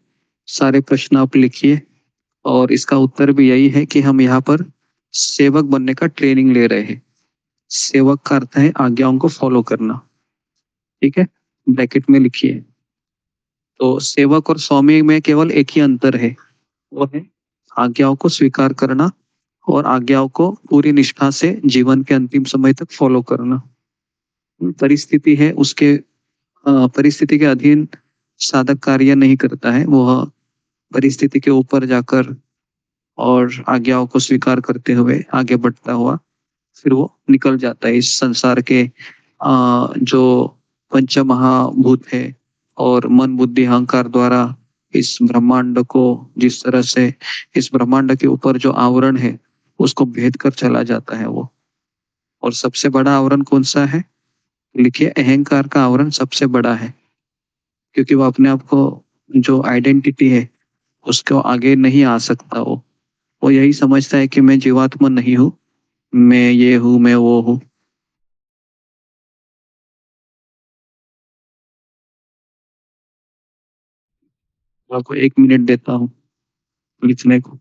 सारे प्रश्न आप लिखिए। और इसका उत्तर भी यही है कि हम यहाँ पर सेवक बनने का ट्रेनिंग ले रहे हैं। सेवक का अर्थ है आज्ञाओं को फॉलो करना, ठीक है, ब्रैकेट में लिखिए। तो सेवक और स्वामी में केवल एक ही अंतर है, वो है आज्ञाओं को स्वीकार करना और आज्ञाओं को पूरी निष्ठा से जीवन के अंतिम समय तक फॉलो करना। परिस्थिति है उसके परिस्थिति के अधीन साधक कार्य नहीं करता है, वह परिस्थिति के ऊपर जाकर और आज्ञाओं को स्वीकार करते हुए आगे बढ़ता हुआ फिर वो निकल जाता है इस संसार के जो पंच महाभूत है और मन बुद्धि अहंकार द्वारा इस ब्रह्मांड को जिस तरह से इस ब्रह्मांड के ऊपर जो आवरण है उसको भेद कर चला जाता है वो। और सबसे बड़ा आवरण कौन सा है? लिखिए अहंकार का आवरण सबसे बड़ा है, क्योंकि वो अपने आप को जो आइडेंटिटी है उसको आगे नहीं आ सकता। वो यही समझता है कि मैं जीवात्मा नहीं हूँ, मैं ये हूँ, मैं वो हूँ। आपको 1 मिनट देता हूँ लिखने को।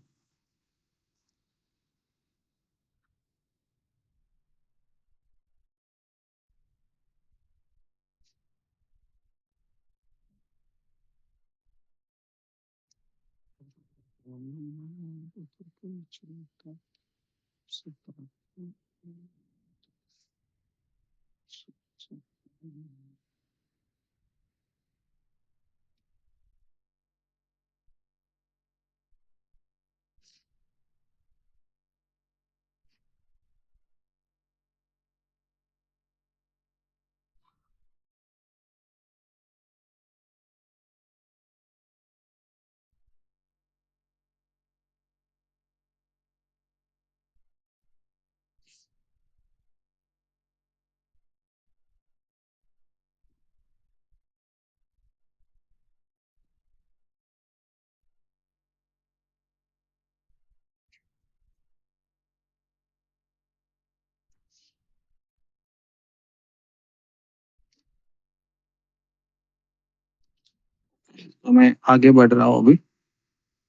तो मैं आगे बढ़ रहा हूँ अभी।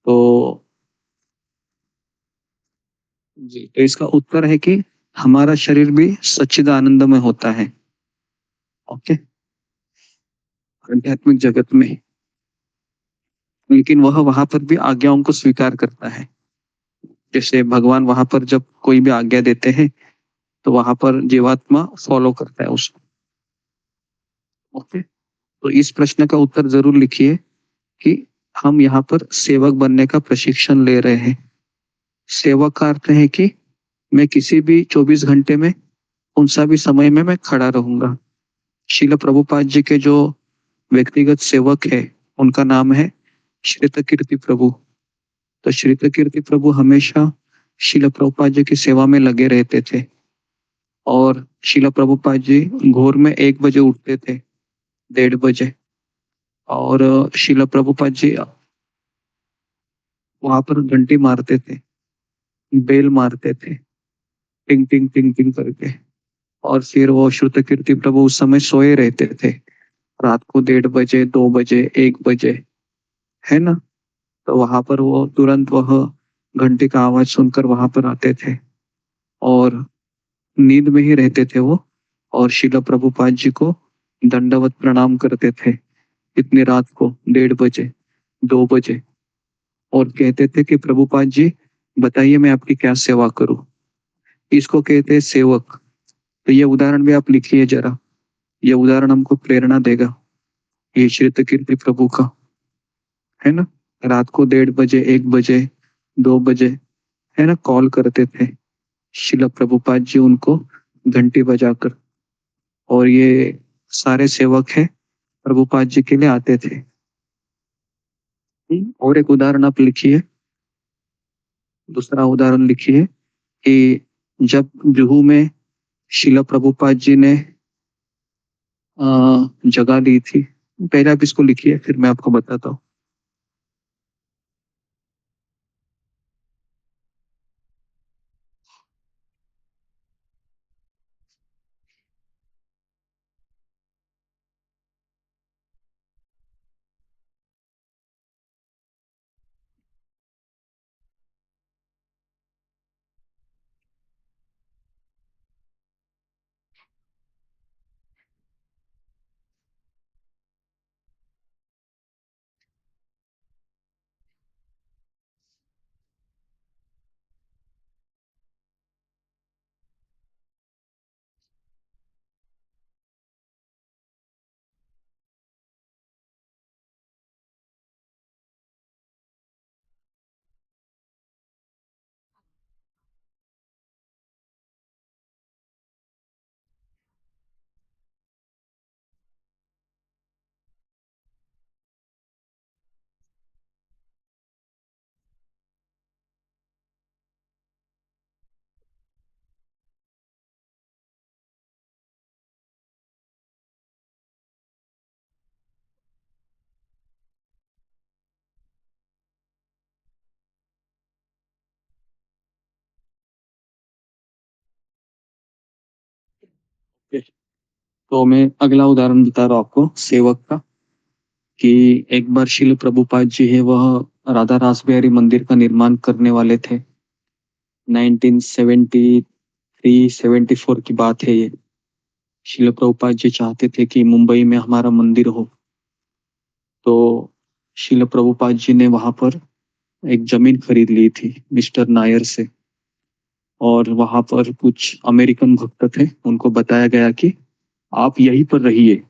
तो जी, तो इसका उत्तर है कि हमारा शरीर भी सच्चिदानंद में होता है। ओके, आध्यात्मिक जगत में, लेकिन वह वहां पर भी आज्ञाओं को स्वीकार करता है। जैसे भगवान वहां पर जब कोई भी आज्ञा देते हैं तो वहां पर जीवात्मा फॉलो करता है उसको। ओके, तो इस प्रश्न का उत्तर जरूर लिखिए कि हम यहाँ पर सेवक बनने का प्रशिक्षण ले रहे हैं। सेवक का अर्थ है कि मैं किसी भी 24 घंटे में कौन सा भी समय में मैं खड़ा रहूंगा। शिल प्रभुपाद जी के जो व्यक्तिगत सेवक है उनका नाम है श्रीत कीर्ति प्रभु। तो श्रीत कीर्ति प्रभु हमेशा शिल प्रभुपाद जी की सेवा में लगे रहते थे। और शिल प्रभुपाद जी भोर में 1 बजे उठते थे, 1:30 बजे। और शिल प्रभुपाद जी वहां पर घंटी मारते थे, बेल मारते थे, टिंग टिंग टिंग टिंग करके। और फिर वो श्रुत कीर्ति प्रभु उस समय सोए रहते थे, रात को 1:30 बजे, 2 बजे, 1 बजे, है ना। तो वहां पर वो तुरंत वह घंटी का आवाज सुनकर वहां पर आते थे और नींद में ही रहते थे वो। और शिला प्रभुपाद जी को दंडवत प्रणाम करते थे इतनी रात को, 1:30 बजे, 2 बजे। और कहते थे कि प्रभुपाद जी बताइए मैं आपकी क्या सेवा करूं। इसको कहते हैं सेवक। तो ये उदाहरण भी आप लिखिए जरा, ये उदाहरण हमको प्रेरणा देगा, ये श्रीत कीर्ति प्रभु का, है ना। रात को 1:30 बजे, 1 बजे, 2 बजे, है ना, कॉल करते थे शिला प्रभुपाद जी उनको घंटी बजाकर। और ये सारे सेवक है प्रभुपाद जी के लिए आते थे। और एक उदाहरण आप लिखिए, दूसरा उदाहरण लिखिए कि जब जुहू में शिला प्रभुपाद जी ने जगह ली थी। पहले आप इसको लिखिए फिर मैं आपको बताता हूँ। तो मैं अगला उदाहरण बता रहा हूँ आपको सेवक का, कि एक बार शिल प्रभुपाद जी है वह राधा रासबिहारी मंदिर का निर्माण करने वाले थे। 1973-74 की बात है ये। शिल प्रभुपाद जी चाहते थे कि मुंबई में हमारा मंदिर हो, तो शिल प्रभुपाद जी ने वहां पर एक जमीन खरीद ली थी मिस्टर नायर से, और वहां पर कुछ अमेरिकन भक्त थे, उनको बताया गया कि आप यहीं पर रहिए।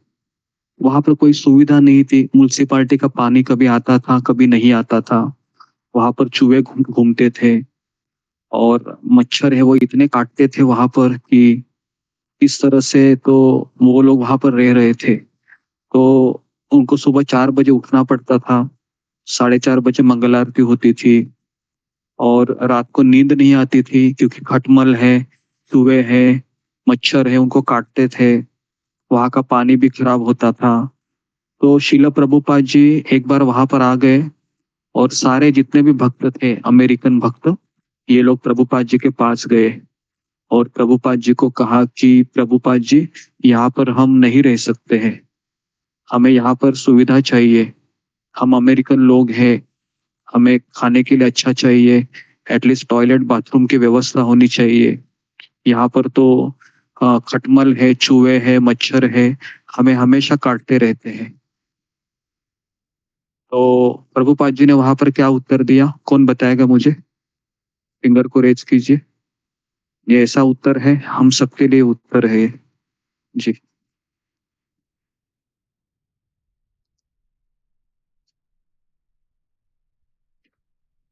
वहां पर कोई सुविधा नहीं थी, म्युनिसिपालिटी का पानी कभी आता था कभी नहीं आता था, वहां पर चूहे घूमते थे, और मच्छर है वो इतने काटते थे वहां पर कि इस तरह से तो वो लोग वहां पर रह रहे थे। तो उनको सुबह 4 बजे उठना पड़ता था, 4:30 बजे मंगल आरती होती थी, और रात को नींद नहीं आती थी क्योंकि खटमल है, चूहे हैं, मच्छर है, उनको काटते थे, वहां का पानी भी खराब होता था। तो शिला प्रभुपाद जी एक बार वहां पर आ गए, और सारे जितने भी भक्त थे अमेरिकन भक्त, ये लोग प्रभुपाद जी के पास गए और प्रभुपाद जी को कहा कि प्रभुपाद जी यहाँ पर हम नहीं रह सकते हैं, हमें यहाँ पर सुविधा चाहिए, हम अमेरिकन लोग हैं, हमें खाने के लिए अच्छा चाहिए, एटलीस्ट टॉयलेट बाथरूम की व्यवस्था होनी चाहिए। यहाँ पर तो खटमल है, चूहे है, मच्छर है, हमें हमेशा काटते रहते हैं। तो प्रभुपाद जी ने वहां पर क्या उत्तर दिया, कौन बताएगा मुझे? फिंगर को रेज कीजिए। ये ऐसा उत्तर है, हम सबके लिए उत्तर है ये। जी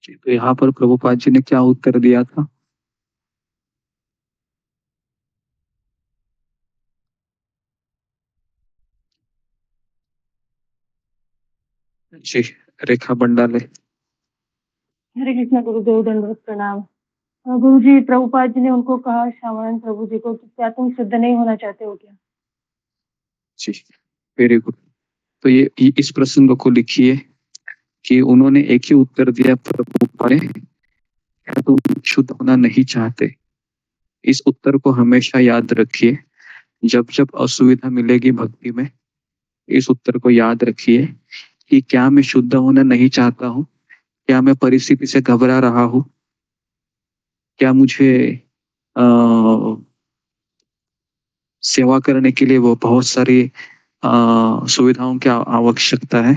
जी, तो यहाँ पर प्रभुपाद जी ने क्या उत्तर दिया था? जी, रेखा बंडाले। हरे कृष्णा गुरुदेव, दंडवत प्रणाम। गुरु जी, प्रभुपाद जी ने उनको कहा, श्यामानंद प्रभु जी को, कि क्या तुम शुद्ध नहीं होना चाहते हो क्या? जी, वेरी गुड। तो ये इस प्रसंग को लिखिए कि उन्होंने एक ही उत्तर दिया, प्रभुपाद ने, क्या तुम शुद्ध होना नहीं चाहते? इस उत्तर को हमेशा याद रखिए, जब जब असुविधा मिलेगी भक्ति में, इस उत्तर को याद रखिए कि क्या मैं शुद्ध होना नहीं चाहता हूँ, क्या मैं परिस्थिति से घबरा रहा हूँ, क्या मुझे आ, सेवा करने के लिए वो बहुत सारी सुविधाओं की आवश्यकता है।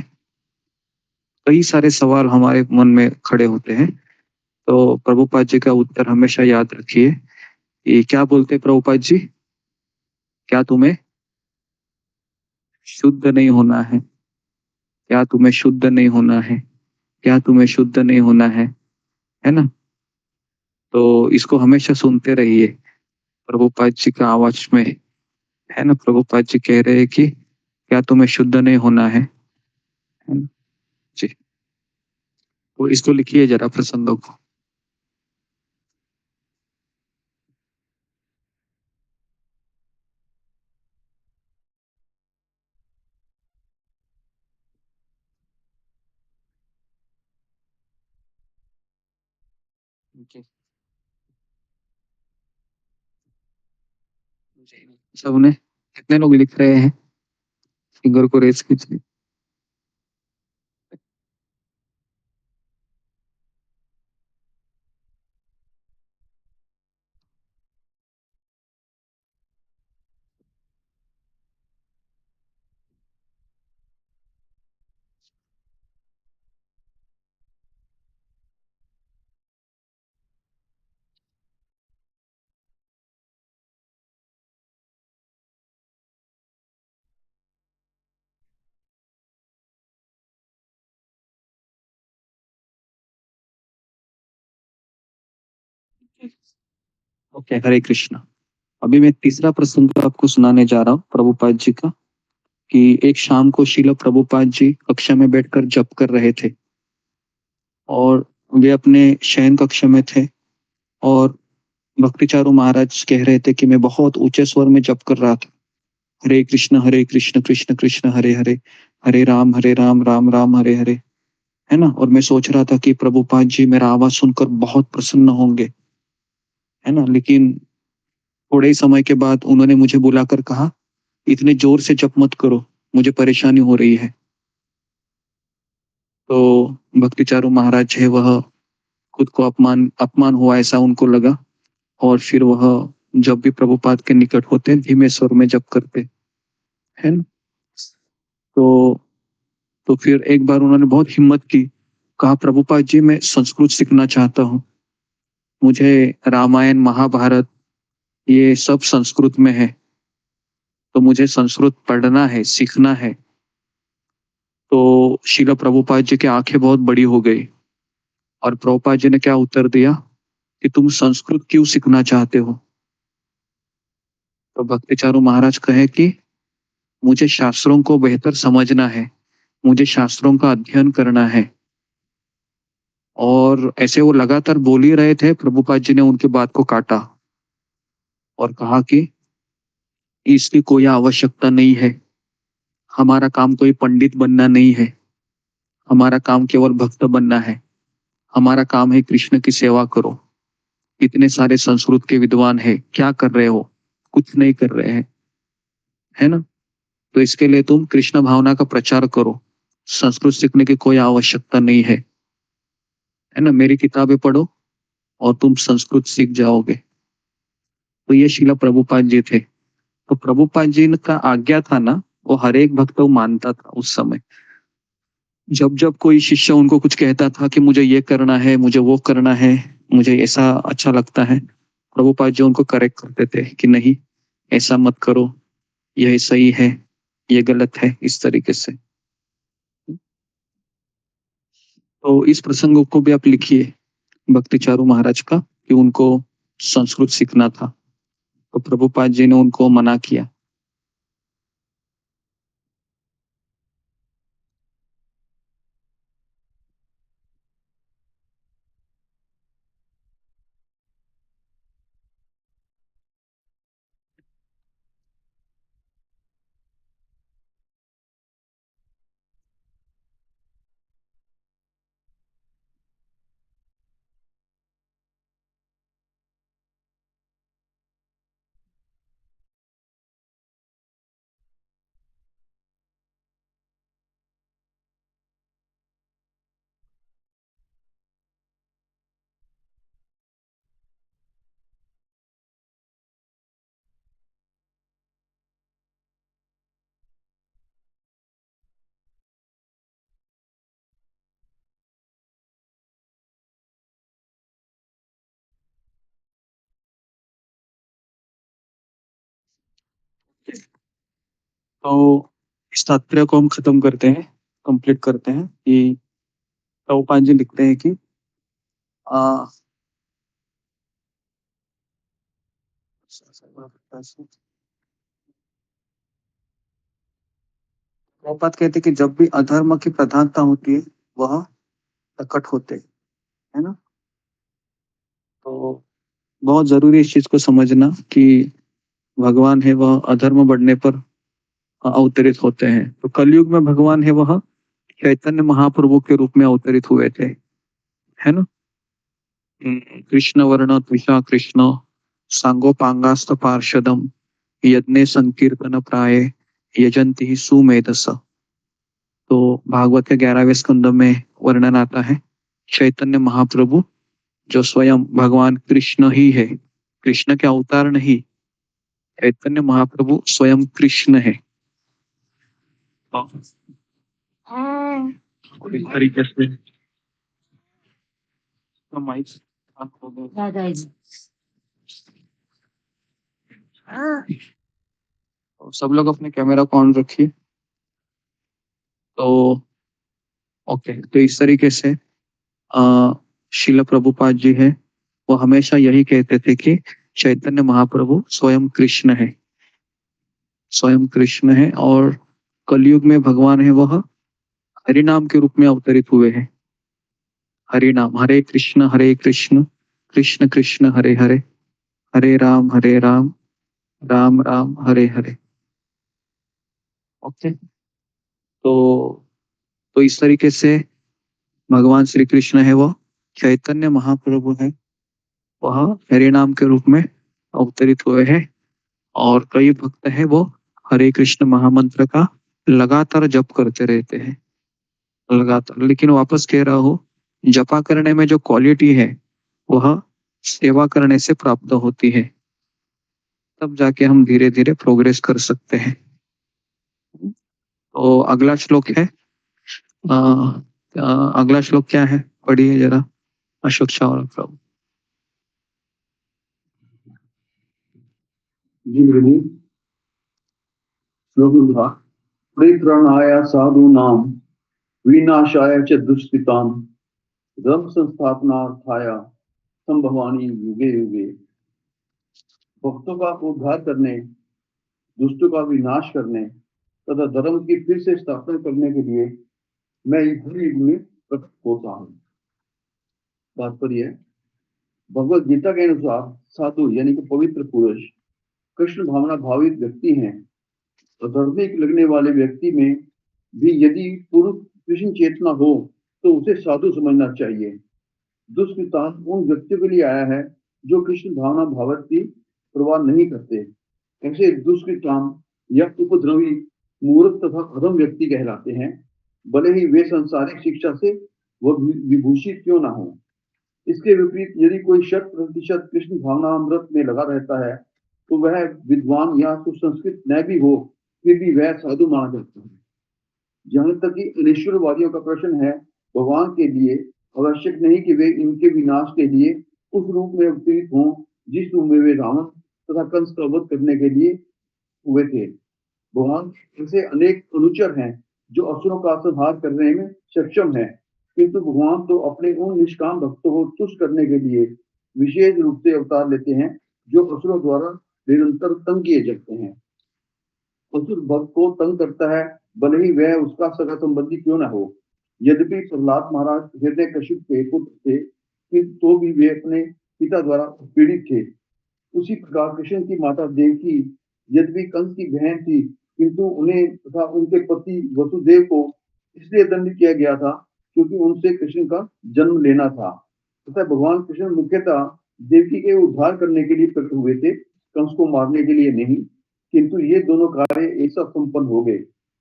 कई सारे सवाल हमारे मन में खड़े होते हैं, तो प्रभुपाद जी का उत्तर हमेशा याद रखिए। ये क्या बोलते हैं प्रभुपाद जी? क्या तुम्हें शुद्ध नहीं होना है? क्या तुम्हें शुद्ध नहीं होना है? क्या तुम्हें शुद्ध नहीं होना है ना? तो इसको हमेशा सुनते रहिए प्रभुपाद जी का आवाज में, है ना? प्रभुपाद जी कह रहे हैं कि क्या तुम्हें शुद्ध नहीं होना है ना? जी, तो इसको लिखिए जरा प्रसंगों को। जी, सबने कितने लोग लिख रहे हैं? फिंगर को रेस कीजिए। ओके, हरे कृष्णा। अभी मैं तीसरा प्रसंग आपको सुनाने जा रहा हूँ प्रभुपाद जी का, कि एक शाम को शिला प्रभुपाद जी कक्षा में बैठकर जप कर रहे थे, और वे अपने शयन कक्ष में थे, और भक्तिचारू महाराज कह रहे थे कि मैं बहुत ऊंचे स्वर में जप कर रहा था, हरे कृष्ण कृष्ण कृष्ण हरे हरे, हरे राम राम राम हरे हरे, है ना? और मैं सोच रहा था कि प्रभुपाद जी मेरा आवाज सुनकर बहुत प्रसन्न होंगे, है ना? लेकिन थोड़े ही समय के बाद उन्होंने मुझे बुलाकर कहा इतने जोर से जप मत करो, मुझे परेशानी हो रही है। तो भक्ति चारू महाराज है वह खुद को अपमान अपमान हुआ ऐसा उनको लगा, और फिर वह जब भी प्रभुपाद के निकट होते धीमे स्वर में जप करते, है ना। तो फिर एक बार उन्होंने बहुत हिम्मत की, कहा प्रभुपाद जी मैं संस्कृत सीखना चाहता हूँ, मुझे रामायण महाभारत ये सब संस्कृत में है, तो मुझे संस्कृत पढ़ना है, सीखना है। तो शिला प्रभुपाद जी की आंखें बहुत बड़ी हो गई, और प्रभुपाद जी ने क्या उत्तर दिया कि तुम संस्कृत क्यों सीखना चाहते हो। तो भक्ति चारू महाराज कहे कि मुझे शास्त्रों को बेहतर समझना है, मुझे शास्त्रों का अध्ययन करना है। और ऐसे वो लगातार बोल ही रहे थे, प्रभुपाद जी ने उनकी बात को काटा और कहा कि इसकी कोई आवश्यकता नहीं है, हमारा काम कोई पंडित बनना नहीं है, हमारा काम केवल भक्त बनना है, हमारा काम है कृष्ण की सेवा करो। इतने सारे संस्कृत के विद्वान है, क्या कर रहे हो, कुछ नहीं कर रहे हैं, है ना। तो इसके लिए तुम कृष्ण भावना का प्रचार करो, संस्कृत सीखने की कोई आवश्यकता नहीं है ना। मेरी किताबें पढ़ो और तुम संस्कृत सीख जाओगे। तो ये शिला प्रभुपाद जी थे। तो प्रभुपाद जी का आज्ञा था ना, वो हर एक भक्त मानता था उस समय। जब जब कोई शिष्य उनको कुछ कहता था कि मुझे ये करना है, मुझे वो करना है, मुझे ऐसा अच्छा लगता है, प्रभुपाद जी उनको करेक्ट करते थे कि नहीं ऐसा मत करो, यह सही है, ये गलत है, इस तरीके से। तो इस प्रसंग को भी आप लिखिए भक्ति चारू महाराज का, कि उनको संस्कृत सीखना था, तो प्रभुपाद जी ने उनको मना किया। तो इस तात्पर्य को हम खत्म करते हैं, कंप्लीट करते हैं कि प्रभुपाद जी लिखते हैं कि आ, प्रभुपाद कहते हैं कि जब भी अधर्म की प्रधानता होती है वह प्रकट होते हैं, है ना। तो बहुत जरूरी है इस चीज को समझना कि भगवान है वह अधर्म बढ़ने पर अवतरित होते हैं। तो कलयुग में भगवान है वह चैतन्य महाप्रभु के रूप में अवतरित हुए थे, है ना। कृष्ण वर्ण त्विषा कृष्ण सांगोपांगास्त पार्षदम यज्ञे संकीर्तन प्राय यजंती ही सुमेधस। तो भागवत के 11वें स्कंद में वर्णन आता है चैतन्य महाप्रभु जो स्वयं भगवान कृष्ण ही है, कृष्ण के अवतार नहीं, चैतन्य महाप्रभु स्वयं कृष्ण है। इस तरीके से सब लोग अपने कैमरा को ऑन रखिए। तो ओके, तो इस तरीके से शिला प्रभुपाद जी है वो हमेशा यही कहते थे कि चैतन्य महाप्रभु स्वयं कृष्ण है, स्वयं कृष्ण है, और कलयुग में भगवान है वह हरि नाम के रूप में अवतरित हुए हैं। हरि नाम, हरे कृष्ण कृष्ण कृष्ण हरे हरे, हरे राम राम राम हरे हरे। ओके, तो इस तरीके से भगवान श्री कृष्ण है वह चैतन्य महाप्रभु है, वह हरि नाम के रूप में अवतरित हुए हैं, और कई भक्त हैं वो हरे कृष्ण महामंत्र का लगातार जप करते रहते हैं, लगातार। लेकिन वापस कह रहा हूँ, जपा करने में जो क्वालिटी है वह सेवा करने से प्राप्त होती है, तब जाके हम धीरे धीरे प्रोग्रेस कर सकते हैं। तो अगला श्लोक है, अ, अगला श्लोक क्या है, पढ़िए जरा अशोक श्रावण प्रभु। जी गुरुजी, श्लोक उद्धा परित्राणाय साधूनां विनाशाय च दुष्कृतां धर्म संस्थापनार्थाय संभवामि युगे युगे। भक्तों का उद्धार करने, दुष्टों का विनाश करने तथा धर्म की फिर से स्थापना करने के लिए मैं हर युग में प्रकट होता हूँ। तात्पर्य, भगवत गीता के अनुसार साधु यानी कि पवित्र पुरुष कृष्ण भावना भावित व्यक्ति हैं। तो धार्मिक लगने वाले व्यक्ति में भी यदि पूर्ण कृष्ण चेतना हो तो उसे साधु समझना चाहिए। दुष्कृतांत उन व्यक्तियों के लिए आया है जो कृष्ण भावना भावत की परवाह नहीं करते। ऐसे दुष्कृतांत या उपद्रवी, मूर्ख तथा अधम व्यक्ति कहलाते हैं, भले ही वे सांसारिक शिक्षा से वह विभूषित क्यों ना हो। इसके विपरीत यदि कोई 100% कृष्ण भावनामृत में लगा रहता है तो वह विद्वान या सुसंस्कृत न भी हो फिर भी वह साधु माना जाता है। जहां तक कि अनिश्वरवादियों का प्रश्न है, भगवान के लिए आवश्यक नहीं कि वे इनके विनाश के लिए उस रूप में अवतरित हों जिस रूप में वे रावण तथा कंस का वध करने के लिए हुए थे। भगवान ऐसे अनेक अनुचर हैं जो असुरों का संहार करने में सक्षम है, किंतु भगवान तो अपने उन निष्काम भक्तों को तुष्ट करने के लिए विशेष रूप से अवतार लेते हैं जो असुरों द्वारा निरंतर तंग किए जाते हैं। असुर भक्त को तंग करता है, भले ही वह उसका सगा संबंधी क्यों न हो। यद्यपि प्रहलाद महाराज हिरण्यकशिप के पुत्र थे, किंतु तो भी वे अपने पिता द्वारा पीड़ित थे। उसी प्रकार कृष्ण की माता देवकी यद्यपि कंस की बहन थी, किंतु उन्हें तथा उनके पति वसुदेव को इसलिए दंडित किया गया था क्योंकि उनसे कृष्ण का जन्म लेना था। तथा भगवान कृष्ण मुख्यतः देवकी के उद्धार करने के लिए प्रकट हुए थे, कंस को मारने के लिए नहीं। किंतु ये दोनों कार्य एक साथ संपन्न हो गए।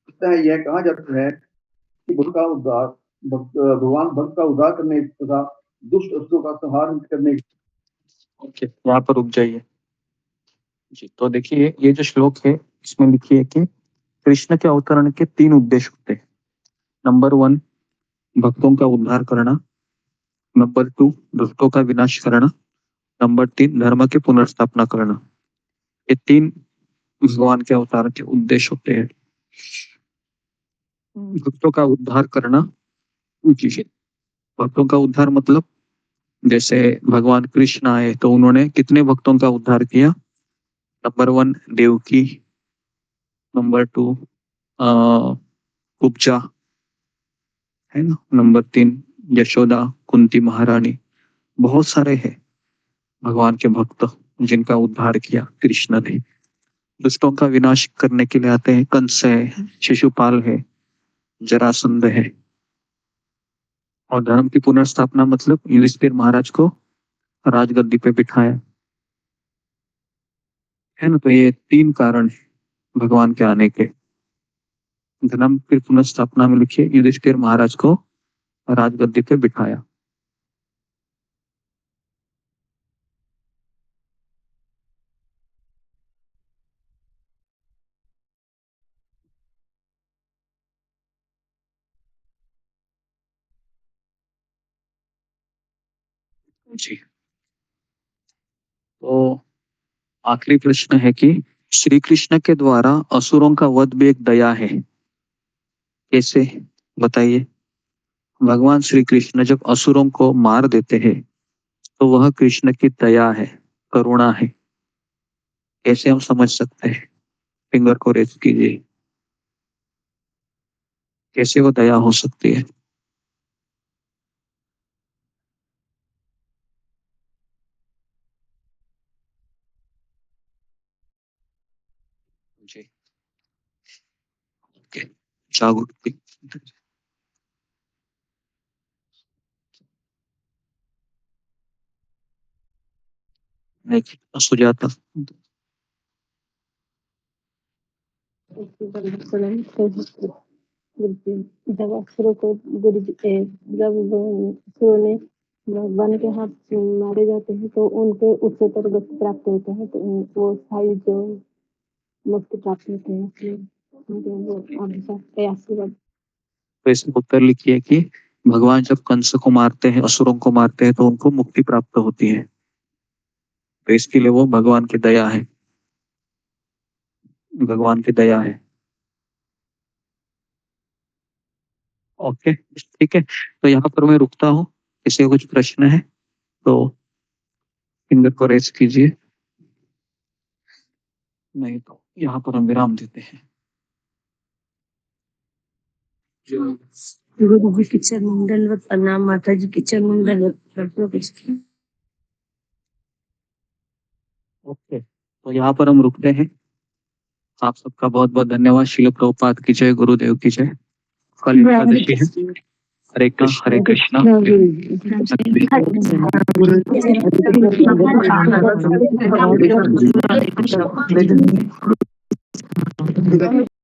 अतः यह कहा जाता है कि भगवान भक्त का उद्धार करने तथा दुष्ट असुरों का संहार करने। ओके, यहाँ पर रुक जाइए जी। तो देखिए, ये जो श्लोक है इसमें लिखिए कि कृष्ण के अवतरण के 3 उद्देश्य होते हैं। नंबर 1, भक्तों का उद्धार करना। नंबर 2, दुष्टों का विनाश करना। नंबर 3, धर्म की पुनर्स्थापना करना। ये 3 भगवान के अवतार के उद्देश्य होते हैं। भक्तों का उद्धार करना, जी, भक्तों का उद्धार मतलब जैसे भगवान कृष्ण आए तो उन्होंने कितने भक्तों का उद्धार किया। नंबर 1 देवकी, नंबर 2 कुब्जा, है ना, नंबर 3 यशोदा, कुंती महारानी। बहुत सारे हैं भगवान के भक्त जिनका उद्धार किया कृष्ण ने। दुष्टों का विनाश करने के लिए आते हैं, कंस है, शिशुपाल है, जरासंध है। और धर्म की पुनर्स्थापना मतलब युधिष्ठिर महाराज को राजगद्दी पे बिठाया, है ना। तो ये 3 कारण है भगवान के आने के। धर्म की पुनर्स्थापना में लिखिए युधिष्ठिर महाराज को राजगद्दी पे बिठाया। जी, तो आखिरी प्रश्न है कि श्री कृष्ण के द्वारा असुरों का वध भी एक दया है, कैसे, बताइए। भगवान श्री कृष्ण जब असुरों को मार देते हैं तो वह कृष्ण की दया है, करुणा है। कैसे हम समझ सकते हैं, फिंगर को रेज कीजिए, कैसे वो दया हो सकती है। जी, ओके, जागरूकता। सुजाता। जब अक्षरों को जब असुरों ने भगवान के हाथ मारे जाते हैं तो उनको उच्चतर गति प्राप्त होता है, तो वो स्थायी जो मुक्ति प्राप्त होते हैं, इसलिए वो अभिशाप के आशीर्वाद। तो इसमें उत्तर लिखिए कि भगवान जब कंस को मारते हैं, असुरों को मारते हैं, तो उनको मुक्ति प्राप्त होती है। तो इसके लिए वो भगवान की दया है, भगवान की दया है। ओके, ठीक है। तो यहाँ पर मैं रुकता हूँ। किसी को कुछ प्रश्न है तो फिंगर को रेस कीजिए, नहीं तो यहाँ पर हम विराम देते हैं। गुरु जी की चरण दंडवत प्रणाम, माता जी की चरण दंडवत। ओके, तो यहाँ पर हम रुकते हैं। आप सबका बहुत बहुत धन्यवाद। श्रील प्रभुपाद की जय, गुरुदेव की जय। कल एकादशी है। हरे कृष्ण हरे कृष्णा। हरे कृष्ण।